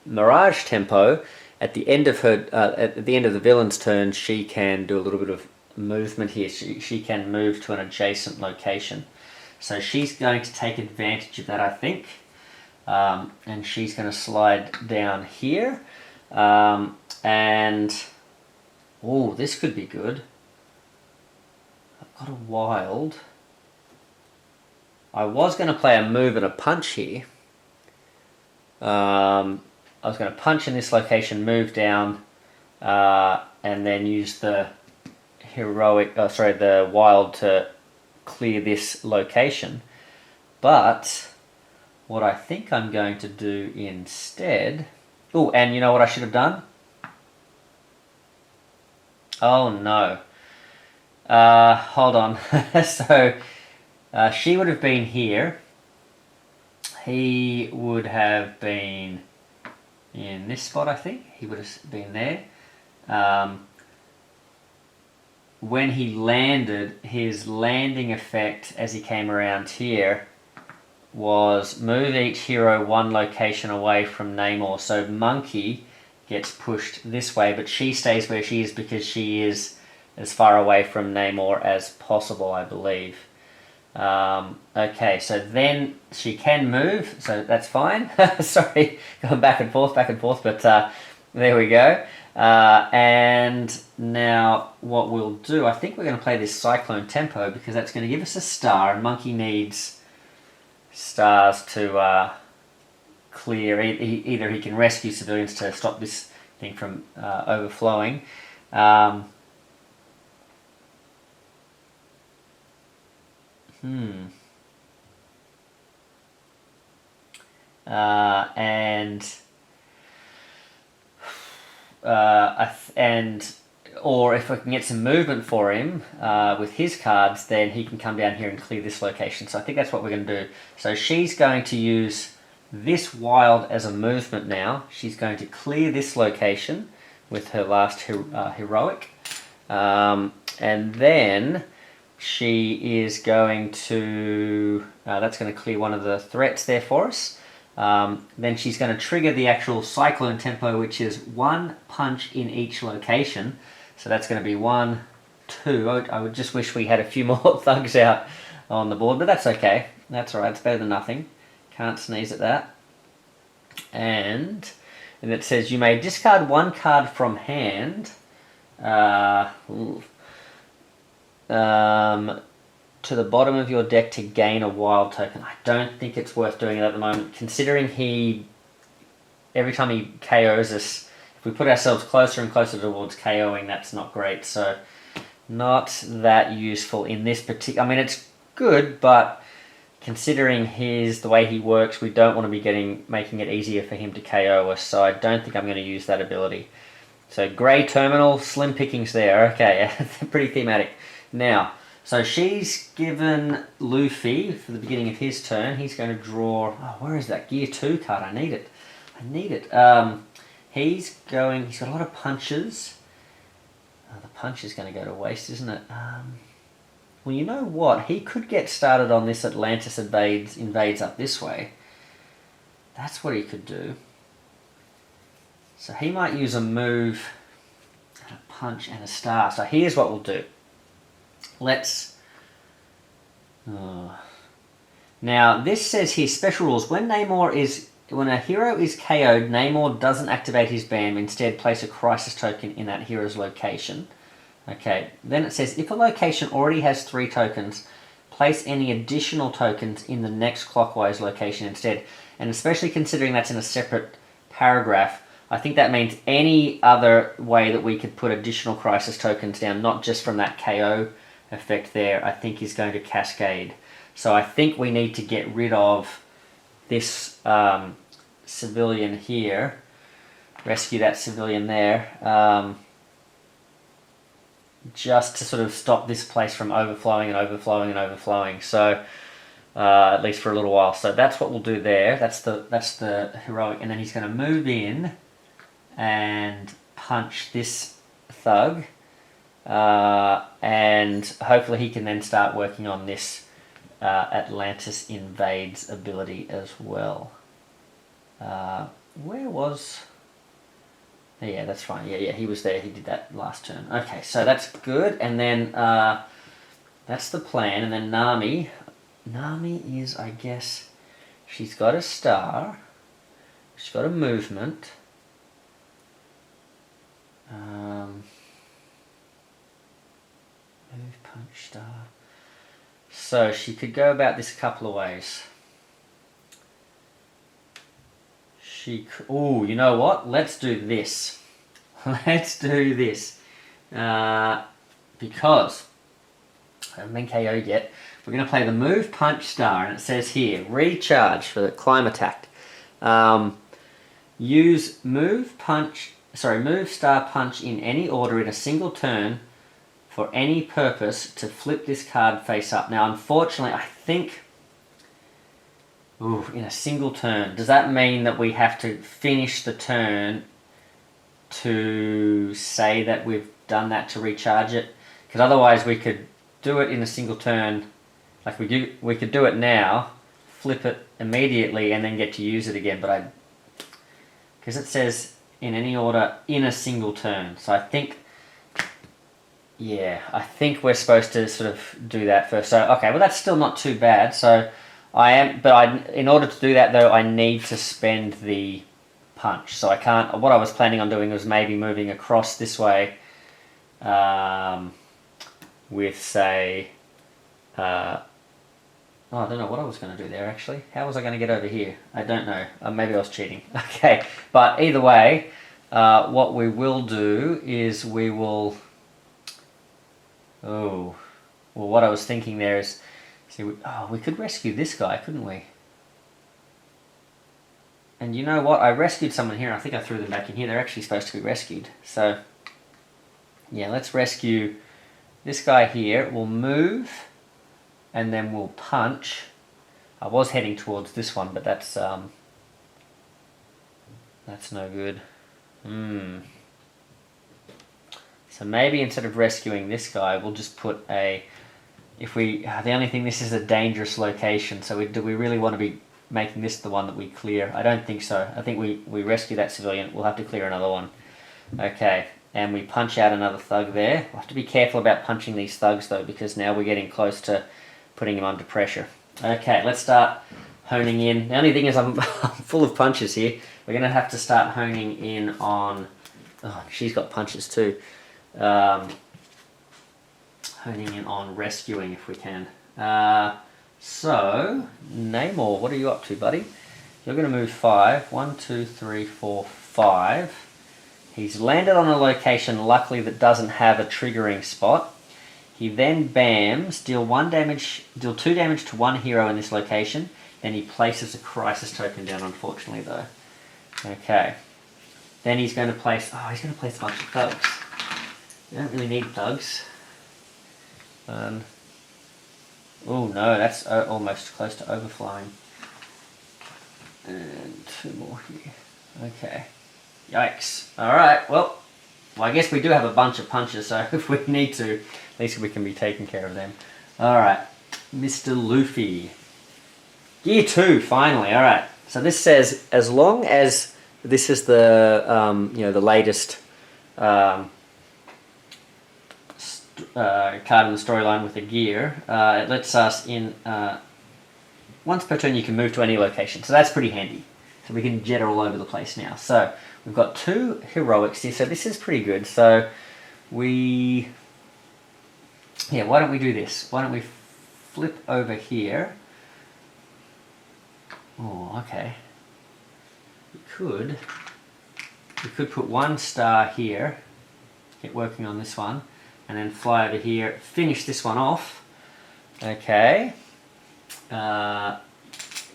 Mirage tempo, at the end of her, at the end of the villain's turn, she can do a little bit of movement here. She can move to an adjacent location. So she's going to take advantage of that, I think. And she's going to slide down here. And... oh, this could be good. I've got a wild. I was going to play a move and a punch here. I was going to punch in this location, move down, and then use the wild to clear this location. But what I think I'm going to do instead... Oh, and you know what I should have done? Oh, no. Hold on. So, she would have been here. He would have been in this spot, I think. He would have been there. When he landed, his landing effect as he came around here was move each hero one location away from Namor. So Monkey gets pushed this way, but she stays where she is because she is as far away from Namor as possible, I believe. Okay, so then she can move, so that's fine. Sorry, going back and forth, but there we go. And now what we'll do, I think we're going to play this Cyclone Tempo because that's going to give us a star, and Monkey needs stars to clear. Either he can rescue civilians to stop this thing from overflowing. Or if I can get some movement for him with his cards, then he can come down here and clear this location. So I think that's what we're going to do. So she's going to use this wild as a movement now. She's going to clear this location with her last heroic. And then she is going to... that's going to clear one of the threats there for us. Then she's going to trigger the actual Cyclone Tempo, which is one punch in each location. So that's going to be 1, 2. I would just wish we had a few more thugs out on the board, but that's okay. That's alright, it's better than nothing. Can't sneeze at that. And it says you may discard one card from hand to the bottom of your deck to gain a wild token. I don't think it's worth doing it at the moment, considering every time he KOs us, if we put ourselves closer and closer towards KOing, that's not great. So not that useful in this particular... I mean, it's good, but considering the way he works, we don't want to be making it easier for him to KO us. So I don't think I'm going to use that ability. So Grey Terminal, slim pickings there. Okay, pretty thematic. Now, so she's given Luffy for the beginning of his turn. He's going to draw... Oh, where is that? Gear 2 card. I need it. He's got a lot of punches. The punch is going to go to waste, isn't it? Well, you know what? He could get started on this Atlantis invades up this way. That's what he could do. So he might use a move, and a punch, and a star. So here's what we'll do. Let's... Now, this says here, special rules. When a hero is KO'd, Namor doesn't activate his BAM. Instead, place a crisis token in that hero's location. Okay, then it says, if a location already has 3 tokens, place any additional tokens in the next clockwise location instead. And especially considering that's in a separate paragraph, I think that means any other way that we could put additional crisis tokens down, not just from that KO effect there, I think is going to cascade. So I think we need to get rid of this civilian here, rescue that civilian there, just to sort of stop this place from overflowing and overflowing and overflowing. So at least for a little while. So that's what we'll do there. That's the heroic, and then he's going to move in and punch this thug, and hopefully he can then start working on this Atlantis invades ability as well. Where was... Yeah, that's fine. Yeah, he was there. He did that last turn. Okay, so that's good. And then that's the plan. And then Nami. Nami is, I guess, she's got a star. She's got a movement. Move, punch, star. So she could go about this a couple of ways. Oh, you know what? Let's do this. Let's do this. Because haven't been KO'd yet. We're going to play the move punch star, and it says here, recharge for the climb attack. Use move star punch in any order in a single turn for any purpose to flip this card face up. Now, unfortunately, I think, in a single turn, does that mean that we have to finish the turn to say that we've done that to recharge it? Because otherwise we could do it in a single turn, like we could do it now, flip it immediately and then get to use it again, but because it says in any order in a single turn, so I think we're supposed to sort of do that first. So okay, well that's still not too bad. So in order to do that though, I need to spend the punch. So I can't. What I was planning on doing was maybe moving across this way, with say, I don't know what I was going to do there actually. How was I going to get over here? I don't know. Maybe I was cheating. Okay, but either way, what we will do is we will. Oh, well, what I was thinking there is, see, we could rescue this guy, couldn't we? And you know what? I rescued someone here. I think I threw them back in here. They're actually supposed to be rescued. So, yeah, let's rescue this guy here. We'll move, and then we'll punch. I was heading towards this one, but that's no good. So maybe instead of rescuing this guy, we'll just put the only thing, this is a dangerous location, so do we really want to be making this the one that we clear? I don't think so. I think we rescue that civilian. We'll have to clear another one. Okay, and we punch out another thug there. We'll have to be careful about punching these thugs though, because now we're getting close to putting him under pressure. Okay, let's start honing in. The only thing is I'm full of punches here. We're going to have to start honing in on... Oh, she's got punches too. Honing in on rescuing if we can. So, Namor, what are you up to, buddy? You're going to move 5. 1, 2, 3, 4, 5. He's landed on a location, luckily, that doesn't have a triggering spot. He then bams, deal 2 damage to one hero in this location. Then he places a crisis token down, unfortunately, though. Okay. Then he's going to place... Oh, he's going to place a bunch of thugs. You don't really need thugs. Oh no, that's almost close to overflowing. And 2 more here. Okay. Yikes. Alright, well, I guess we do have a bunch of punches, so if we need to, at least we can be taking care of them. Alright, Mr. Luffy. Gear 2, finally. Alright, so this says, as long as this is the, the latest card in the storyline with a gear, it lets us in, once per turn you can move to any location, so that's pretty handy. So we can jet all over the place now. So we've got 2 heroics here, so this is pretty good. So why don't we do this? Why don't we flip over here? Oh, okay. We could put 1 star here, get working on this one, and then fly over here, finish this one off. Okay.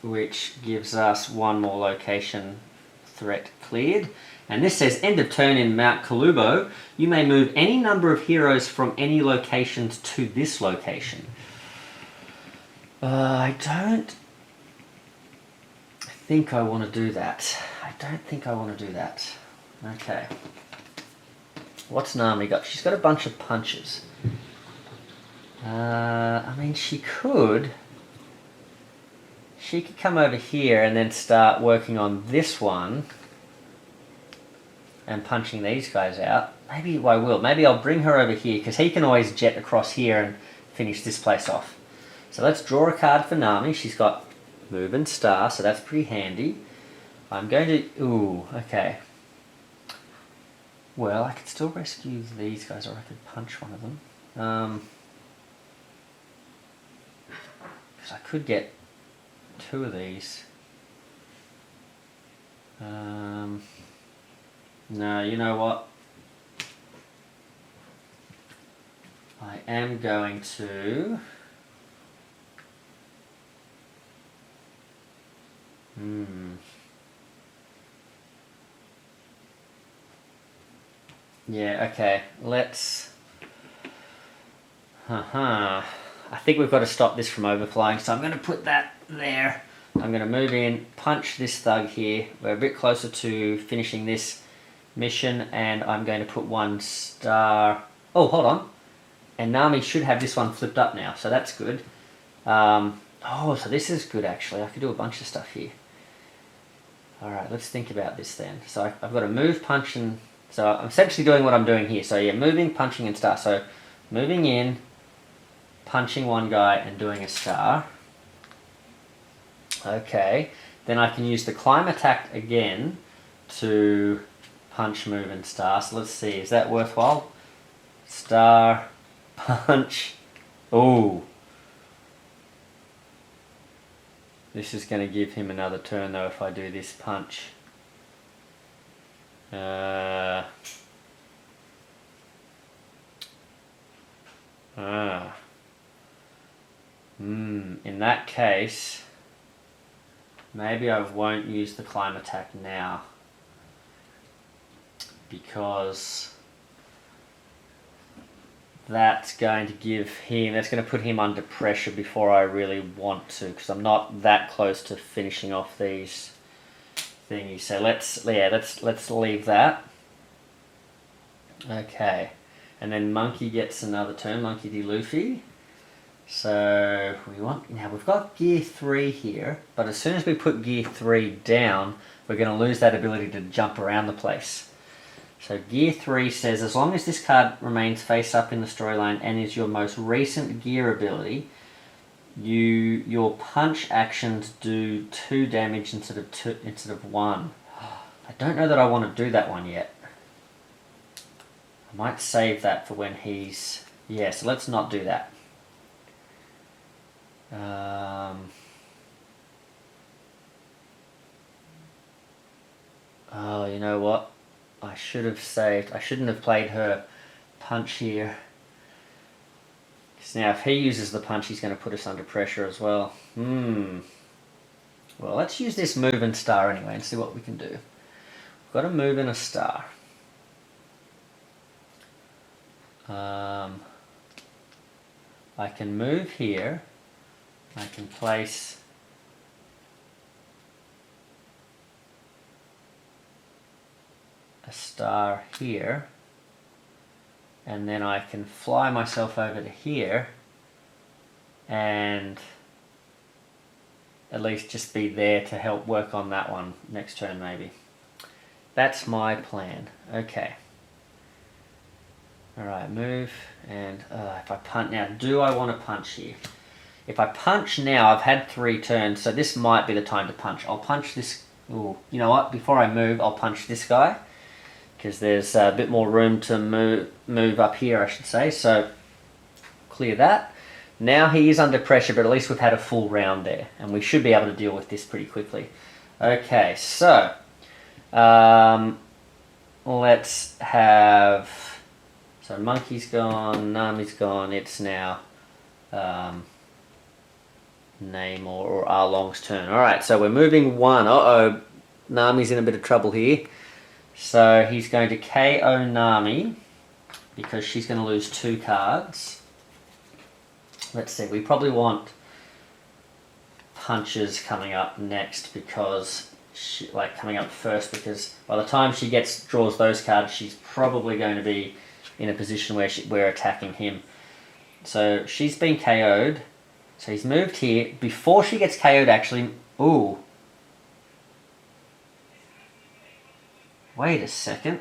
Which gives us 1 more location threat cleared. And this says, end of turn in Mount Kalubo, you may move any number of heroes from any locations to this location. I don't think I want to do that. Okay. What's Nami got? She's got a bunch of punches. I mean, she could come over here and then start working on this one and punching these guys out. Maybe I will. Maybe I'll bring her over here because he can always jet across here and finish this place off. So let's draw a card for Nami. She's got move and star, so that's pretty handy. I'm going to... Ooh, okay. Well, I could still rescue these guys, or I could punch one of them. Because I could get 2 of these. No, you know what? I am going to... Yeah, okay, let's... I think we've got to stop this from overflowing, so I'm going to put that there. I'm going to move in, punch this thug here. We're a bit closer to finishing this mission, and I'm going to put 1 star... Oh, hold on. And Nami should have this one flipped up now, so that's good. Oh, so this is good actually. I could do a bunch of stuff here. Alright, let's think about this then. So I've got to move, punch, and... So I'm essentially doing what I'm doing here. So yeah, moving, punching, and star. So moving in, punching one guy, and doing a star. Okay, then I can use the climb attack again to punch, move, and star. So let's see, is that worthwhile? Star, punch. Ooh. This is going to give him another turn though if I do this punch. In that case, maybe I won't use the climb attack now, because that's going to give him, that's going to put him under pressure before I really want to, because I'm not that close to finishing off these thingies. So let's leave that. Okay, and then Monkey gets another turn. Monkey D. Luffy. So now we've got gear 3 here, but as soon as we put gear 3 down, we're going to lose that ability to jump around the place. So gear 3 says, as long as this card remains face up in the storyline and is your most recent gear ability, your punch actions do 2 damage instead of 1. I don't know that I want to do that one yet. I might save that for when he's... Yeah, so let's not do that. Oh, you know what? I should have saved. I shouldn't have played her punch here. Because now if he uses the punch, he's going to put us under pressure as well. Well, let's use this move and star anyway and see what we can do. We've got a move and a star. I can move here. I can place a star here, and then I can fly myself over to here and at least just be there to help work on that one next turn maybe. That's my plan. Okay. Alright, move, and if I punch now, do I want to punch here? If I punch now, I've had 3 turns, so this might be the time to punch. I'll punch this. Ooh, you know what? Before I move, I'll punch this guy, because there's a bit more room to move up here, I should say. So clear that. Now he is under pressure, but at least we've had a full round there, and we should be able to deal with this pretty quickly. Okay, so let's have... So Monkey's gone, Nami's gone, it's now Namor or Arlong's turn. Alright, so we're moving 1. Uh-oh, Nami's in a bit of trouble here. So he's going to KO Nami, because she's going to lose 2 cards. Let's see, we probably want punches coming up next, because coming up first, because by the time she draws those cards, she's probably going to be in a position where we're attacking him. So she's been KO'd. So he's moved here. Before she gets KO'd, actually... Ooh. Wait a second.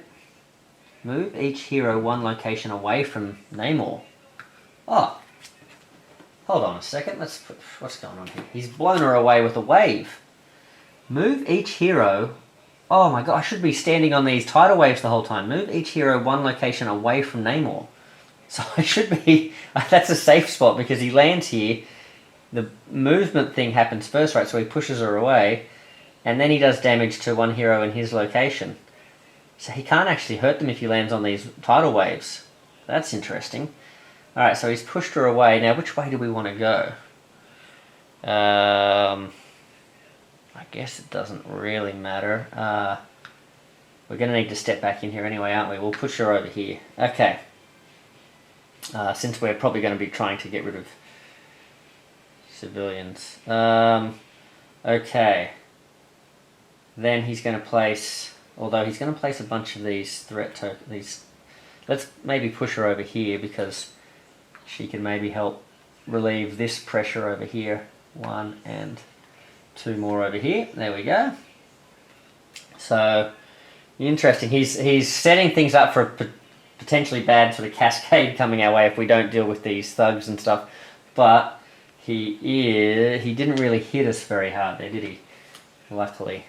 Move each hero 1 location away from Namor. Oh. Hold on a second. What's going on here? He's blown her away with a wave. Move each hero... Oh my god, I should be standing on these tidal waves the whole time. Move each hero 1 location away from Namor. So I should be... That's a safe spot, because he lands here. The movement thing happens first, right? So he pushes her away, and then he does damage to 1 hero in his location. So he can't actually hurt them if he lands on these tidal waves. That's interesting. Alright, so he's pushed her away. Now, which way do we want to go? I guess it doesn't really matter. We're going to need to step back in here anyway, aren't we? We'll push her over here. Okay. Since we're probably going to be trying to get rid of civilians. Okay. Then he's going to place... Although he's going to place a bunch of these threat tokens. Let's maybe push her over here because she can maybe help relieve this pressure over here. 1 and 2 more over here. There we go. So, interesting. He's setting things up for a potentially bad sort of cascade coming our way if we don't deal with these thugs and stuff. But he didn't really hit us very hard there, did he? Luckily.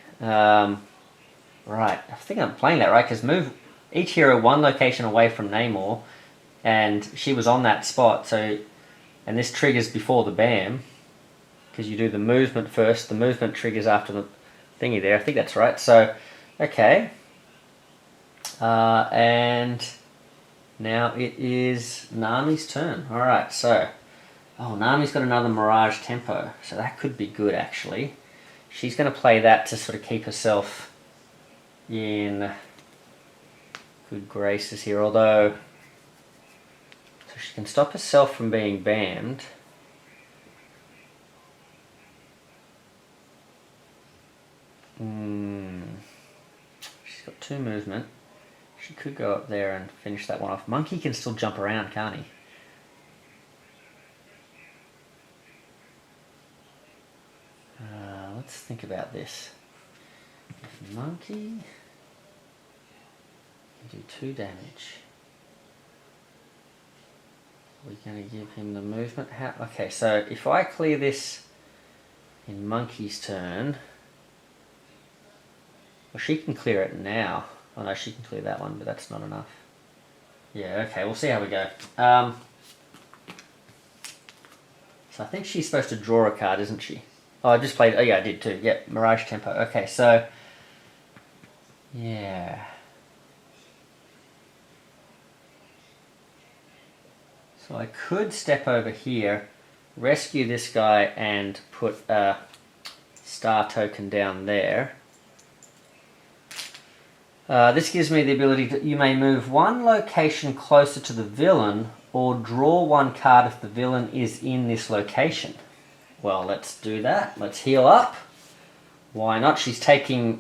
Right. I think I'm playing that right, because move each hero 1 location away from Namor, and she was on that spot, so, and this triggers before the BAM, because you do the movement first, the movement triggers after the thingy there. I think that's right. So, okay. And now it is Nami's turn. Alright, so, oh, Nami's got another Mirage Tempo, so that could be good actually. She's going to play that to sort of keep herself in good graces here, although, so she can stop herself from being banned. She's got 2 movement. She could go up there and finish that one off. Monkey can still jump around, can't he? Let's think about this. If Monkey can do 2 damage, we're going to give him the movement. Okay, so if I clear this in Monkey's turn, well, she can clear it now. Oh no, she can clear that one, but that's not enough. Yeah, okay, we'll see how we go. So I think she's supposed to draw a card, isn't she? Oh, I just played... Oh yeah, I did too. Yep, Mirage Tempo. Okay, so... Yeah. So I could step over here, rescue this guy, and put a star token down there. This gives me the ability to... You may move 1 location closer to the villain, or draw 1 card if the villain is in this location. Well, let's do that. Let's heal up. Why not? She's taking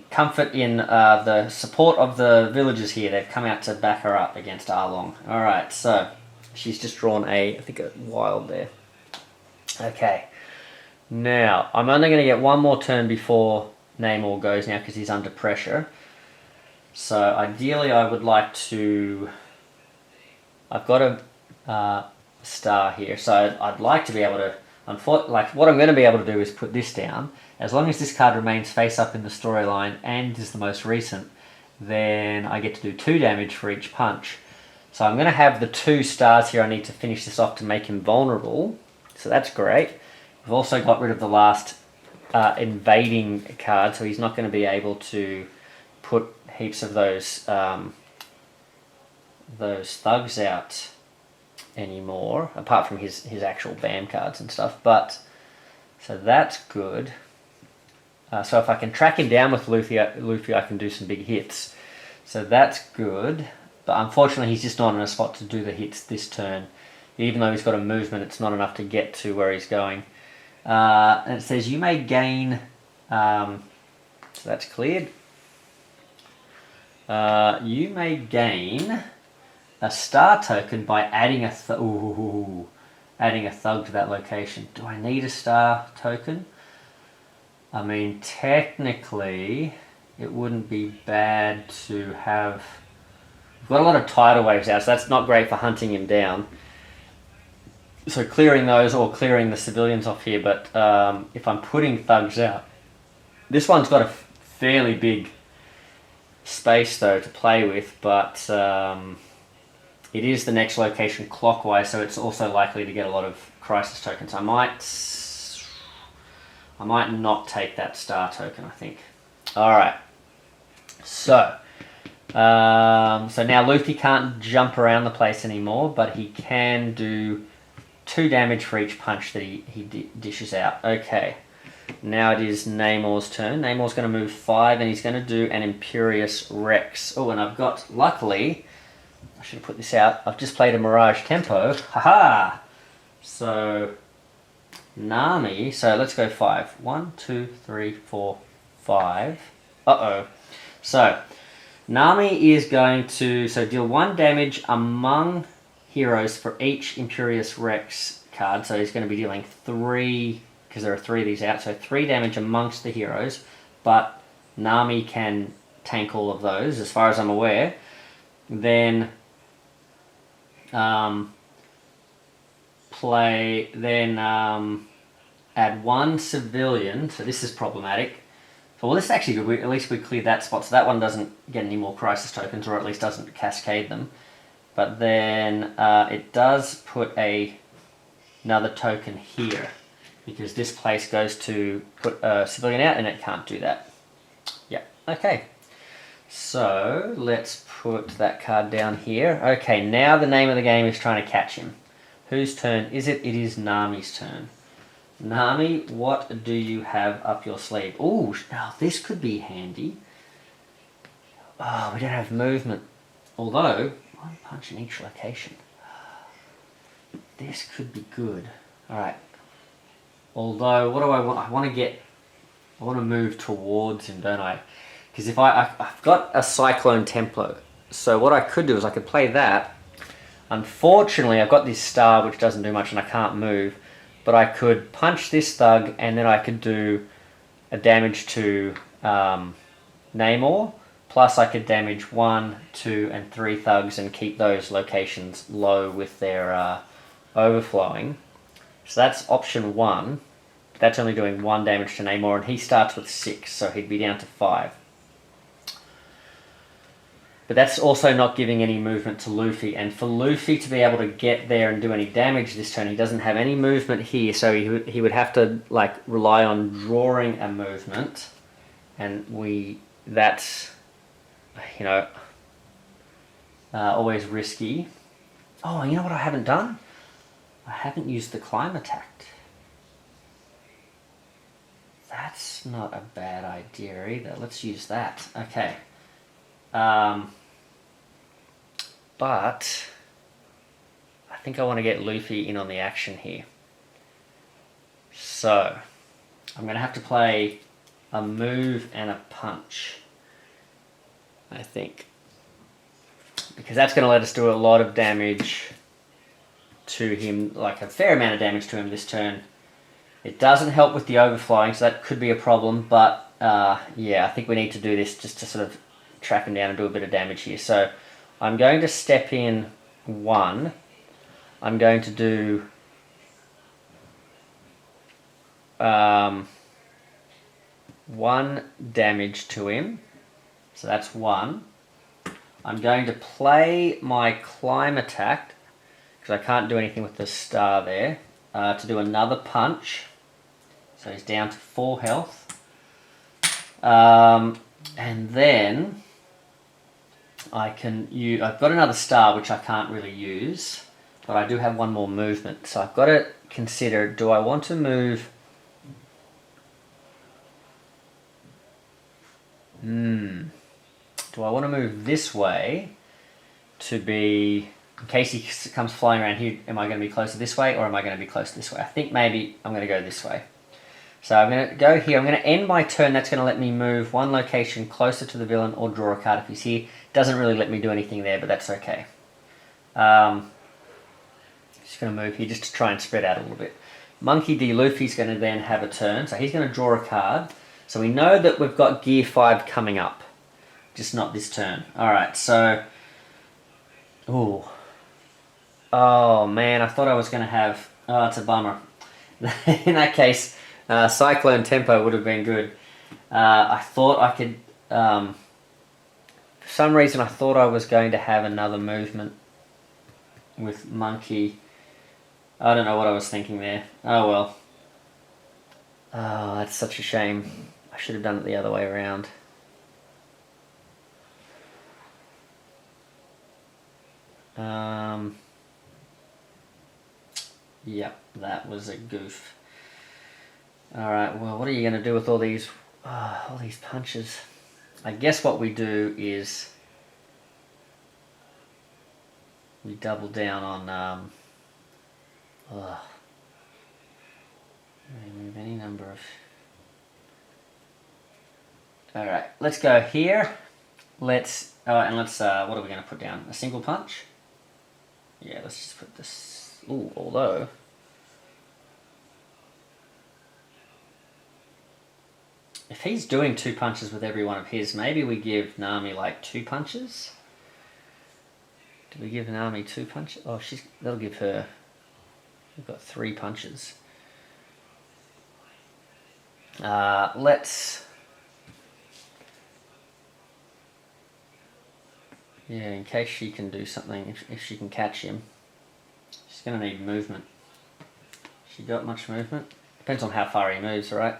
comfort in the support of the villagers here. They've come out to back her up against Arlong. Alright, so she's just drawn I think a wild there. Okay. Now, I'm only going to get 1 more turn before Namor goes now because he's under pressure. So ideally I would like to... I've got a star here, so I'd like to be able to... Like, what I'm going to be able to do is put this down. As long as this card remains face up in the storyline and is the most recent, then I get to do 2 damage for each punch. So I'm going to have the 2 stars here. I need to finish this off to make him vulnerable. So that's great. We've also got rid of the last invading card, so he's not going to be able to put heaps of those thugs out anymore, apart from his actual BAM cards and stuff. But so that's good. So if I can track him down with Luffy, I can do some big hits. So that's good. But unfortunately, he's just not in a spot to do the hits this turn. Even though he's got a movement, it's not enough to get to where he's going. And it says you may gain... so that's cleared. You may gain a star token by adding a thug to that location. Do I need a star token? I mean, technically, it wouldn't be bad to have... We've got a lot of tidal waves out, so that's not great for hunting him down. So clearing those or clearing the civilians off here, but if I'm putting thugs out... This one's got a fairly big space, though, to play with, but... it is the next location clockwise, so it's also likely to get a lot of crisis tokens. I might not take that star token, I think. Alright. So, So now Luffy can't jump around the place anymore, but he can do 2 damage for each punch that he dishes out. Okay, now it is Namor's turn. Namor's going to move 5, and he's going to do an Imperious Rex. Oh, and I've got, luckily, I should have put this out, I've just played a Mirage Tempo. Haha! So, Nami, so let's go 5. 1, 2, 3, 4, 5. Uh-oh. So, Nami is going to deal 1 damage among heroes for each Imperious Rex card. So he's going to be dealing 3, because there are 3 of these out, so 3 damage amongst the heroes, but Nami can tank all of those, as far as I'm aware. Then add 1 civilian, so this is problematic. Well, this is actually good. At least we cleared that spot, so that one doesn't get any more crisis tokens, or at least doesn't cascade them. But then it does put another token here, because this place goes to put a civilian out, and it can't do that. Yeah, okay. So let's put that card down here. Okay, now the name of the game is trying to catch him. Whose turn is it? It is Nami's turn. Nami, what do you have up your sleeve? Ooh, now this could be handy. Oh, we don't have movement. Although, 1 punch in each location. This could be good. Alright. Although, what do I want? I want to move towards him, don't I? Because if I've got a Cyclone Tempo. So what I could do is I could play that. Unfortunately, I've got this star which doesn't do much and I can't move. But I could punch this thug, and then I could do a damage to Namor. Plus I could damage 1, 2, and 3 thugs and keep those locations low with their overflowing. So that's option 1. That's only doing 1 damage to Namor, and he starts with 6, so he'd be down to 5. But that's also not giving any movement to Luffy, and for Luffy to be able to get there and do any damage this turn, he doesn't have any movement here, so he would have to like rely on drawing a movement, and that's, you know, always risky. Oh, you know what I haven't done? I haven't used the climb attack. That's not a bad idea either. Let's use that. Okay. But I think I want to get Luffy in on the action here. So I'm going to have to play a move and a punch, I think. Because that's going to let us do a lot of damage to him, like a fair amount of damage to him this turn. It doesn't help with the overflowing, so that could be a problem, but yeah, I think we need to do this just to sort of track him down and do a bit of damage here. So I'm going to step in 1. I'm going to do 1 damage to him. So that's 1. I'm going to play my climb attack, because I can't do anything with the star there, to do another punch. So he's down to 4 health. And then I've got another star which I can't really use, but I do have 1 more movement. So I've got to consider, do I want to move? Do I want to move this way to be, in case he comes flying around here, am I going to be closer this way, or am I going to be closer this way? I think maybe I'm going to go this way. So I'm going to go here. I'm going to end my turn. That's going to let me move 1 location closer to the villain or draw a card if he's here. Doesn't really let me do anything there, but that's okay. Just going to move here just to try and spread out a little bit. Monkey D. Luffy's going to then have a turn. So he's going to draw a card. So we know that we've got Gear 5 coming up. Just not this turn. Alright, so... Ooh. Oh, man, I thought I was going to have... Oh, it's a bummer. In that case... Cyclone Tempo would have been good. I thought I could... for some reason I thought I was going to have another movement with Monkey. I don't know what I was thinking there. Oh well. Oh, that's such a shame. I should have done it the other way around. Yep, that was a goof. Alright, well, what are you going to do with all these punches? I guess what we do is we double down on remove any number of... Alright, let's go here. Let's what are we going to put down? A single punch? Yeah, let's just put this... Ooh, although... If he's doing 2 punches with every one of his, maybe we give Nami like 2 punches? Do we give Nami 2 punches? Oh, that'll give her... We've got 3 punches. Let's... Yeah, in case she can do something, if she can catch him. She's going to need movement. She got much movement? Depends on how far he moves, right?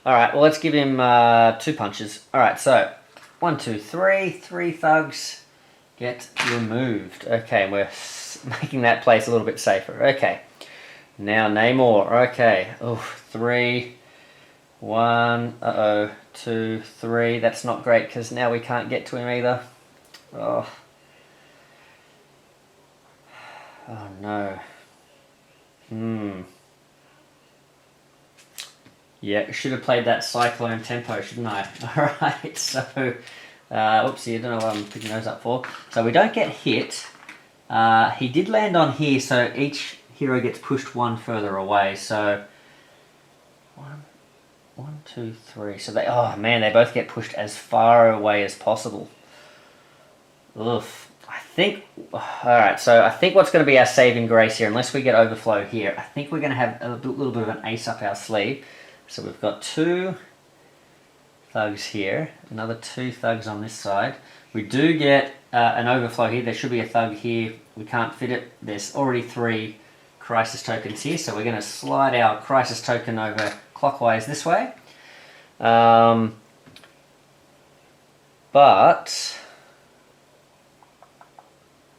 Alright, well, let's give him 2 punches. Alright, so 1, 2, 3. 3 thugs get removed. Okay, we're making that place a little bit safer. Okay, now Namor. Okay, oh, 3, 1, 2, 3. That's not great because now we can't get to him either. Oh no. Yeah, should have played that cyclone tempo, shouldn't I? Alright, so oopsie, I don't know what I'm picking those up for. So we don't get hit. He did land on here, so each hero gets pushed 1 further away. So 1, 2, 3. So oh man, they both get pushed as far away as possible. Oof. I think, alright, so I think what's going to be our saving grace here, unless we get overflow here, I think we're going to have a little bit of an ace up our sleeve. So we've got 2 thugs here, another 2 thugs on this side. We do get an overflow here. There should be a thug here. We can't fit it. There's already 3 crisis tokens here, so we're going to slide our crisis token over clockwise this way. But...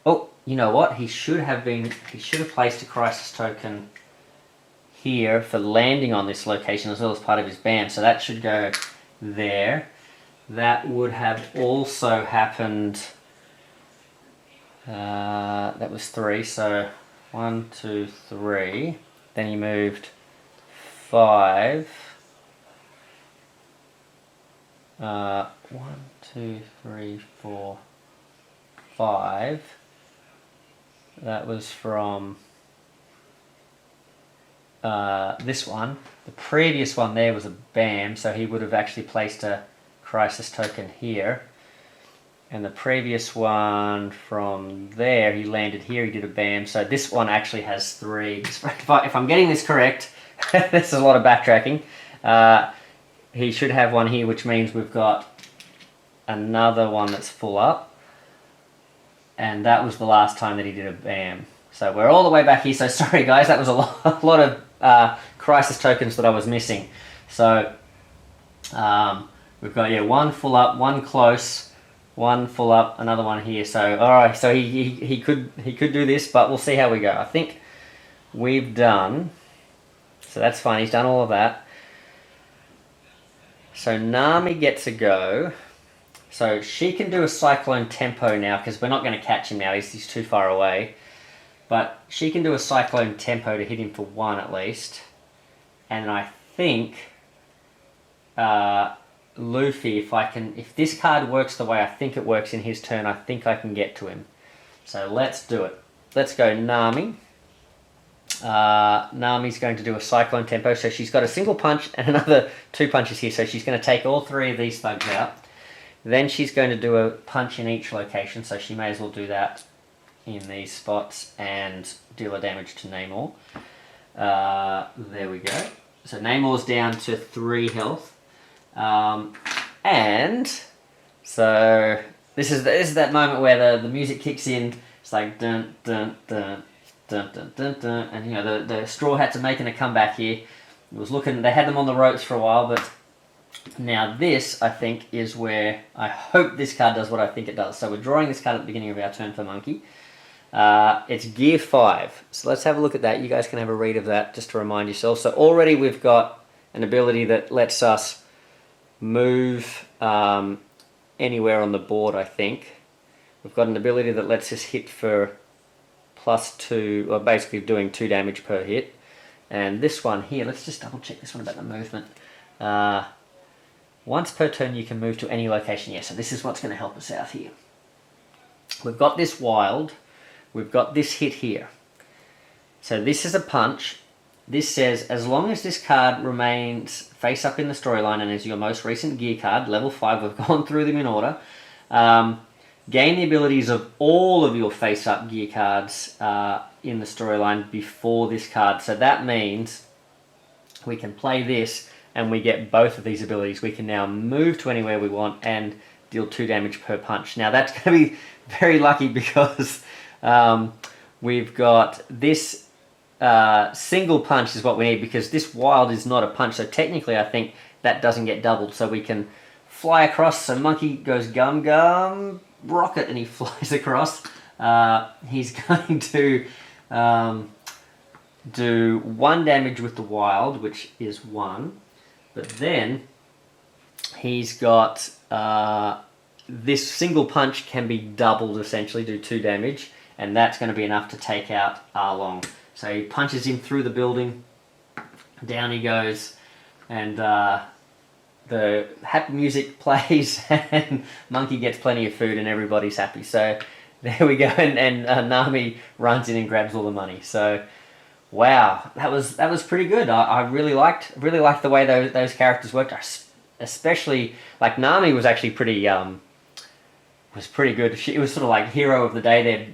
Oh, you know what? He should have placed a crisis token here for landing on this location as well as part of his BAM. So that should go there. That would have also happened. That was 3. So 1, 2, 3. Then he moved 5. 1, 2, 3, 4, 5. That was from this one. The previous one there was a BAM, so he would have actually placed a crisis token here. And the previous one from there, he landed here, he did a BAM. So this one actually has 3. If I'm getting this correct, this is a lot of backtracking. He should have one here, which means we've got another one that's full up. And that was the last time that he did a BAM. So we're all the way back here. So sorry guys, that was a lot of crisis tokens that I was missing. So we've got 1 full up, 1 close, 1 full up, another one here. So alright, so he could do this, but we'll see how we go. I think we've done. So that's fine. He's done all of that. So Nami gets a go. So she can do a cyclone tempo now because we're not going to catch him now. He's too far away. But she can do a cyclone tempo to hit him for 1 at least. And I think Luffy, if this card works the way I think it works in his turn, I think I can get to him. So let's do it. Let's go Nami. Nami's going to do a cyclone tempo. So she's got a single punch and another 2 punches here. So she's going to take all 3 of these thugs out. Then she's going to do a punch in each location, so she may as well do that in these spots and deal a damage to Namor. There we go. So Namor's down to 3 health. And so this is that moment where the music kicks in. It's like dun dun dun dun dun dun dun, and you know the Straw Hats are making a comeback here. They had them on the ropes for a while, but now this, I think, is where I hope this card does what I think it does. So we're drawing this card at the beginning of our turn for Monkey. It's Gear 5. So let's have a look at that. You guys can have a read of that just to remind yourself. So already we've got an ability that lets us move anywhere on the board, I think. We've got an ability that lets us hit for +2, or basically doing 2 damage per hit. And this one here, let's just double check this one about the movement. Once per turn you can move to any location. Yeah, so this is what's going to help us out here. We've got this wild, we've got this hit here. So this is a punch. This says, as long as this card remains face up in the storyline and is your most recent gear card, level 5, we've gone through them in order, gain the abilities of all of your face up gear cards in the storyline before this card. So that means we can play this and we get both of these abilities. We can now move to anywhere we want and deal 2 damage per punch. Now that's going to be very lucky because we've got this single punch is what we need, because this wild is not a punch. So technically I think that doesn't get doubled. So we can fly across. So Monkey goes gum gum rocket and he flies across. He's going to do 1 damage with the wild, which is 1. But then he's got this single punch can be doubled, essentially, do 2 damage, and that's going to be enough to take out Arlong. So he punches him through the building, down he goes, and the happy music plays, and Monkey gets plenty of food, and everybody's happy. So there we go, and Nami runs in and grabs all the money. So wow, that was pretty good. I really liked the way those characters worked. Especially like Nami was actually pretty good. She was sort of like hero of the day there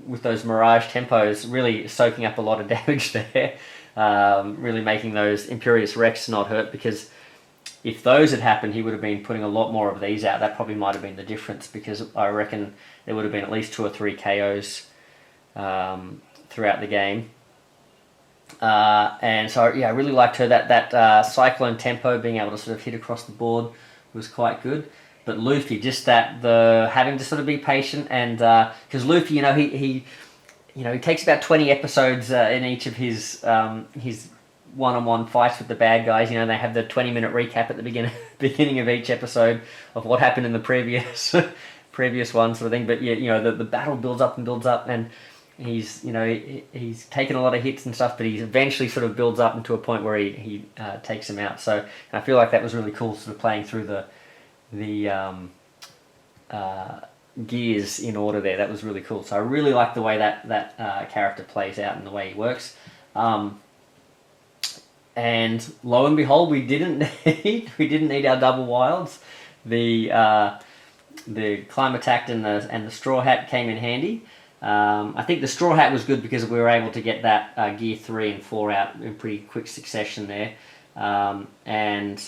with those Mirage tempos, really soaking up a lot of damage there, really making those Imperious Rex not hurt, because if those had happened, he would have been putting a lot more of these out. That probably might have been the difference, because I reckon there would have been at least 2 or 3 KOs throughout the game. And so yeah, I really liked her. That cyclone tempo, being able to sort of hit across the board, was quite good. But Luffy, just the having to sort of be patient, and because Luffy, he takes about 20 episodes in each of his one-on-one fights with the bad guys. They have the 20-minute recap at the beginning of each episode of what happened in the previous one, sort of thing. But yeah, the battle builds up, and he's taken a lot of hits and stuff, but he eventually sort of builds up into a point where he takes him out. So I feel like that was really cool, sort of playing through the gears in order there. That was really cool. So I really like the way that character plays out and the way he works. And lo and behold, we didn't need our double wilds. The climb attack and the straw hat came in handy. I think the straw hat was good because we were able to get that gear 3 and 4 out in pretty quick succession there. And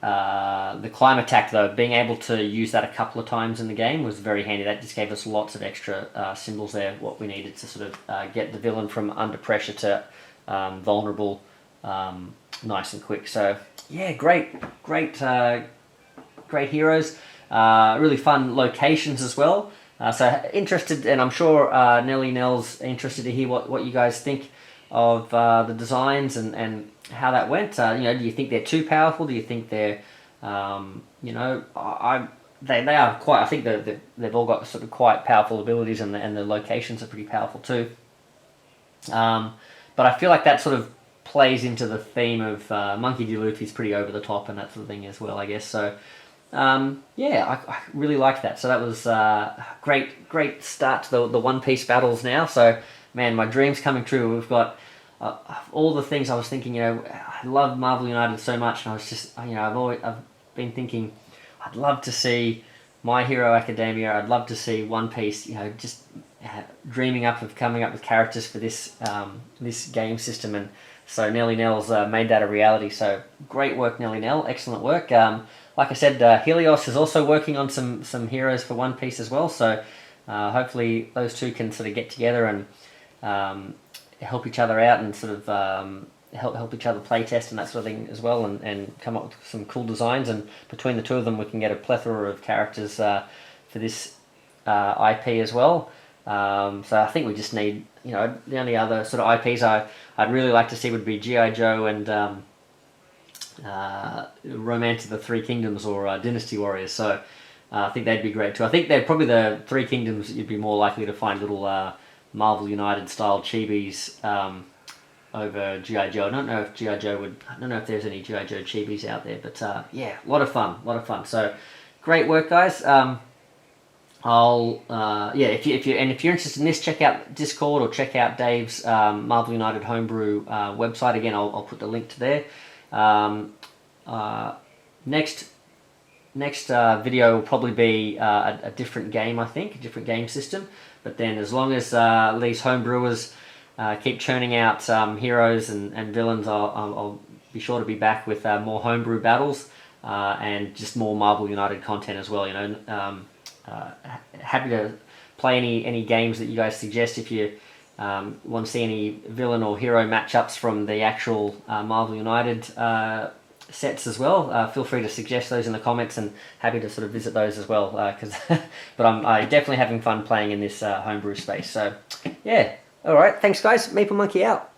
the climb attack, though, being able to use that a couple of times in the game was very handy. That just gave us lots of extra symbols there, what we needed to sort of get the villain from under pressure to vulnerable nice and quick. So yeah, great heroes. Really fun locations as well. So interested, and I'm sure xnellynelx interested to hear what you guys think of the designs and how that went. Do you think they're too powerful? Do you think they're, they are quite. I think they've all got sort of quite powerful abilities, and the locations are pretty powerful too. But I feel like that sort of plays into the theme of Monkey D. Luffy's pretty over the top and that sort of thing as well, I guess. So yeah, I really liked that. So that was great start to the One Piece battles now. So man, my dream's coming true. We've got all the things I was thinking. I love Marvel United so much, and I was just I've been thinking I'd love to see My Hero Academia. I'd love to see One Piece. Just dreaming up of coming up with characters for this game system, and so xnellynelx made that a reality. So great work, xnellynelx. Excellent work. Like I said, Helios is also working on some heroes for One Piece as well. So hopefully those two can sort of get together and help each other out, and sort of help each other play test and that sort of thing as well, and come up with some cool designs. And between the two of them, we can get a plethora of characters for this IP as well. So I think we just need, you know, the only other sort of IPs I'd really like to see would be G.I. Joe and Romance of the Three Kingdoms or Dynasty Warriors. So I think they'd be great too. I think they're probably the Three Kingdoms that you'd be more likely to find little Marvel United style chibis over G.I. Joe. I don't know if G.I. Joe would, I don't know if there's any G.I. Joe chibis out there, but yeah, a lot of fun. So great work, guys. Yeah, if you're interested in this, check out Discord or check out Dave's Marvel United Homebrew website. Again, I'll put the link to there. Next video will probably be a different game, I think, a different game system. But then, as long as these homebrewers keep churning out heroes and villains, I'll be sure to be back with more homebrew battles and just more Marvel United content as well. You know, happy to play any games that you guys suggest. If you want to see any villain or hero matchups from the actual Marvel United sets as well, feel free to suggest those in the comments, and happy to sort of visit those as well. But I'm definitely having fun playing in this homebrew space. So yeah, all right, thanks guys. Maple Monkey out.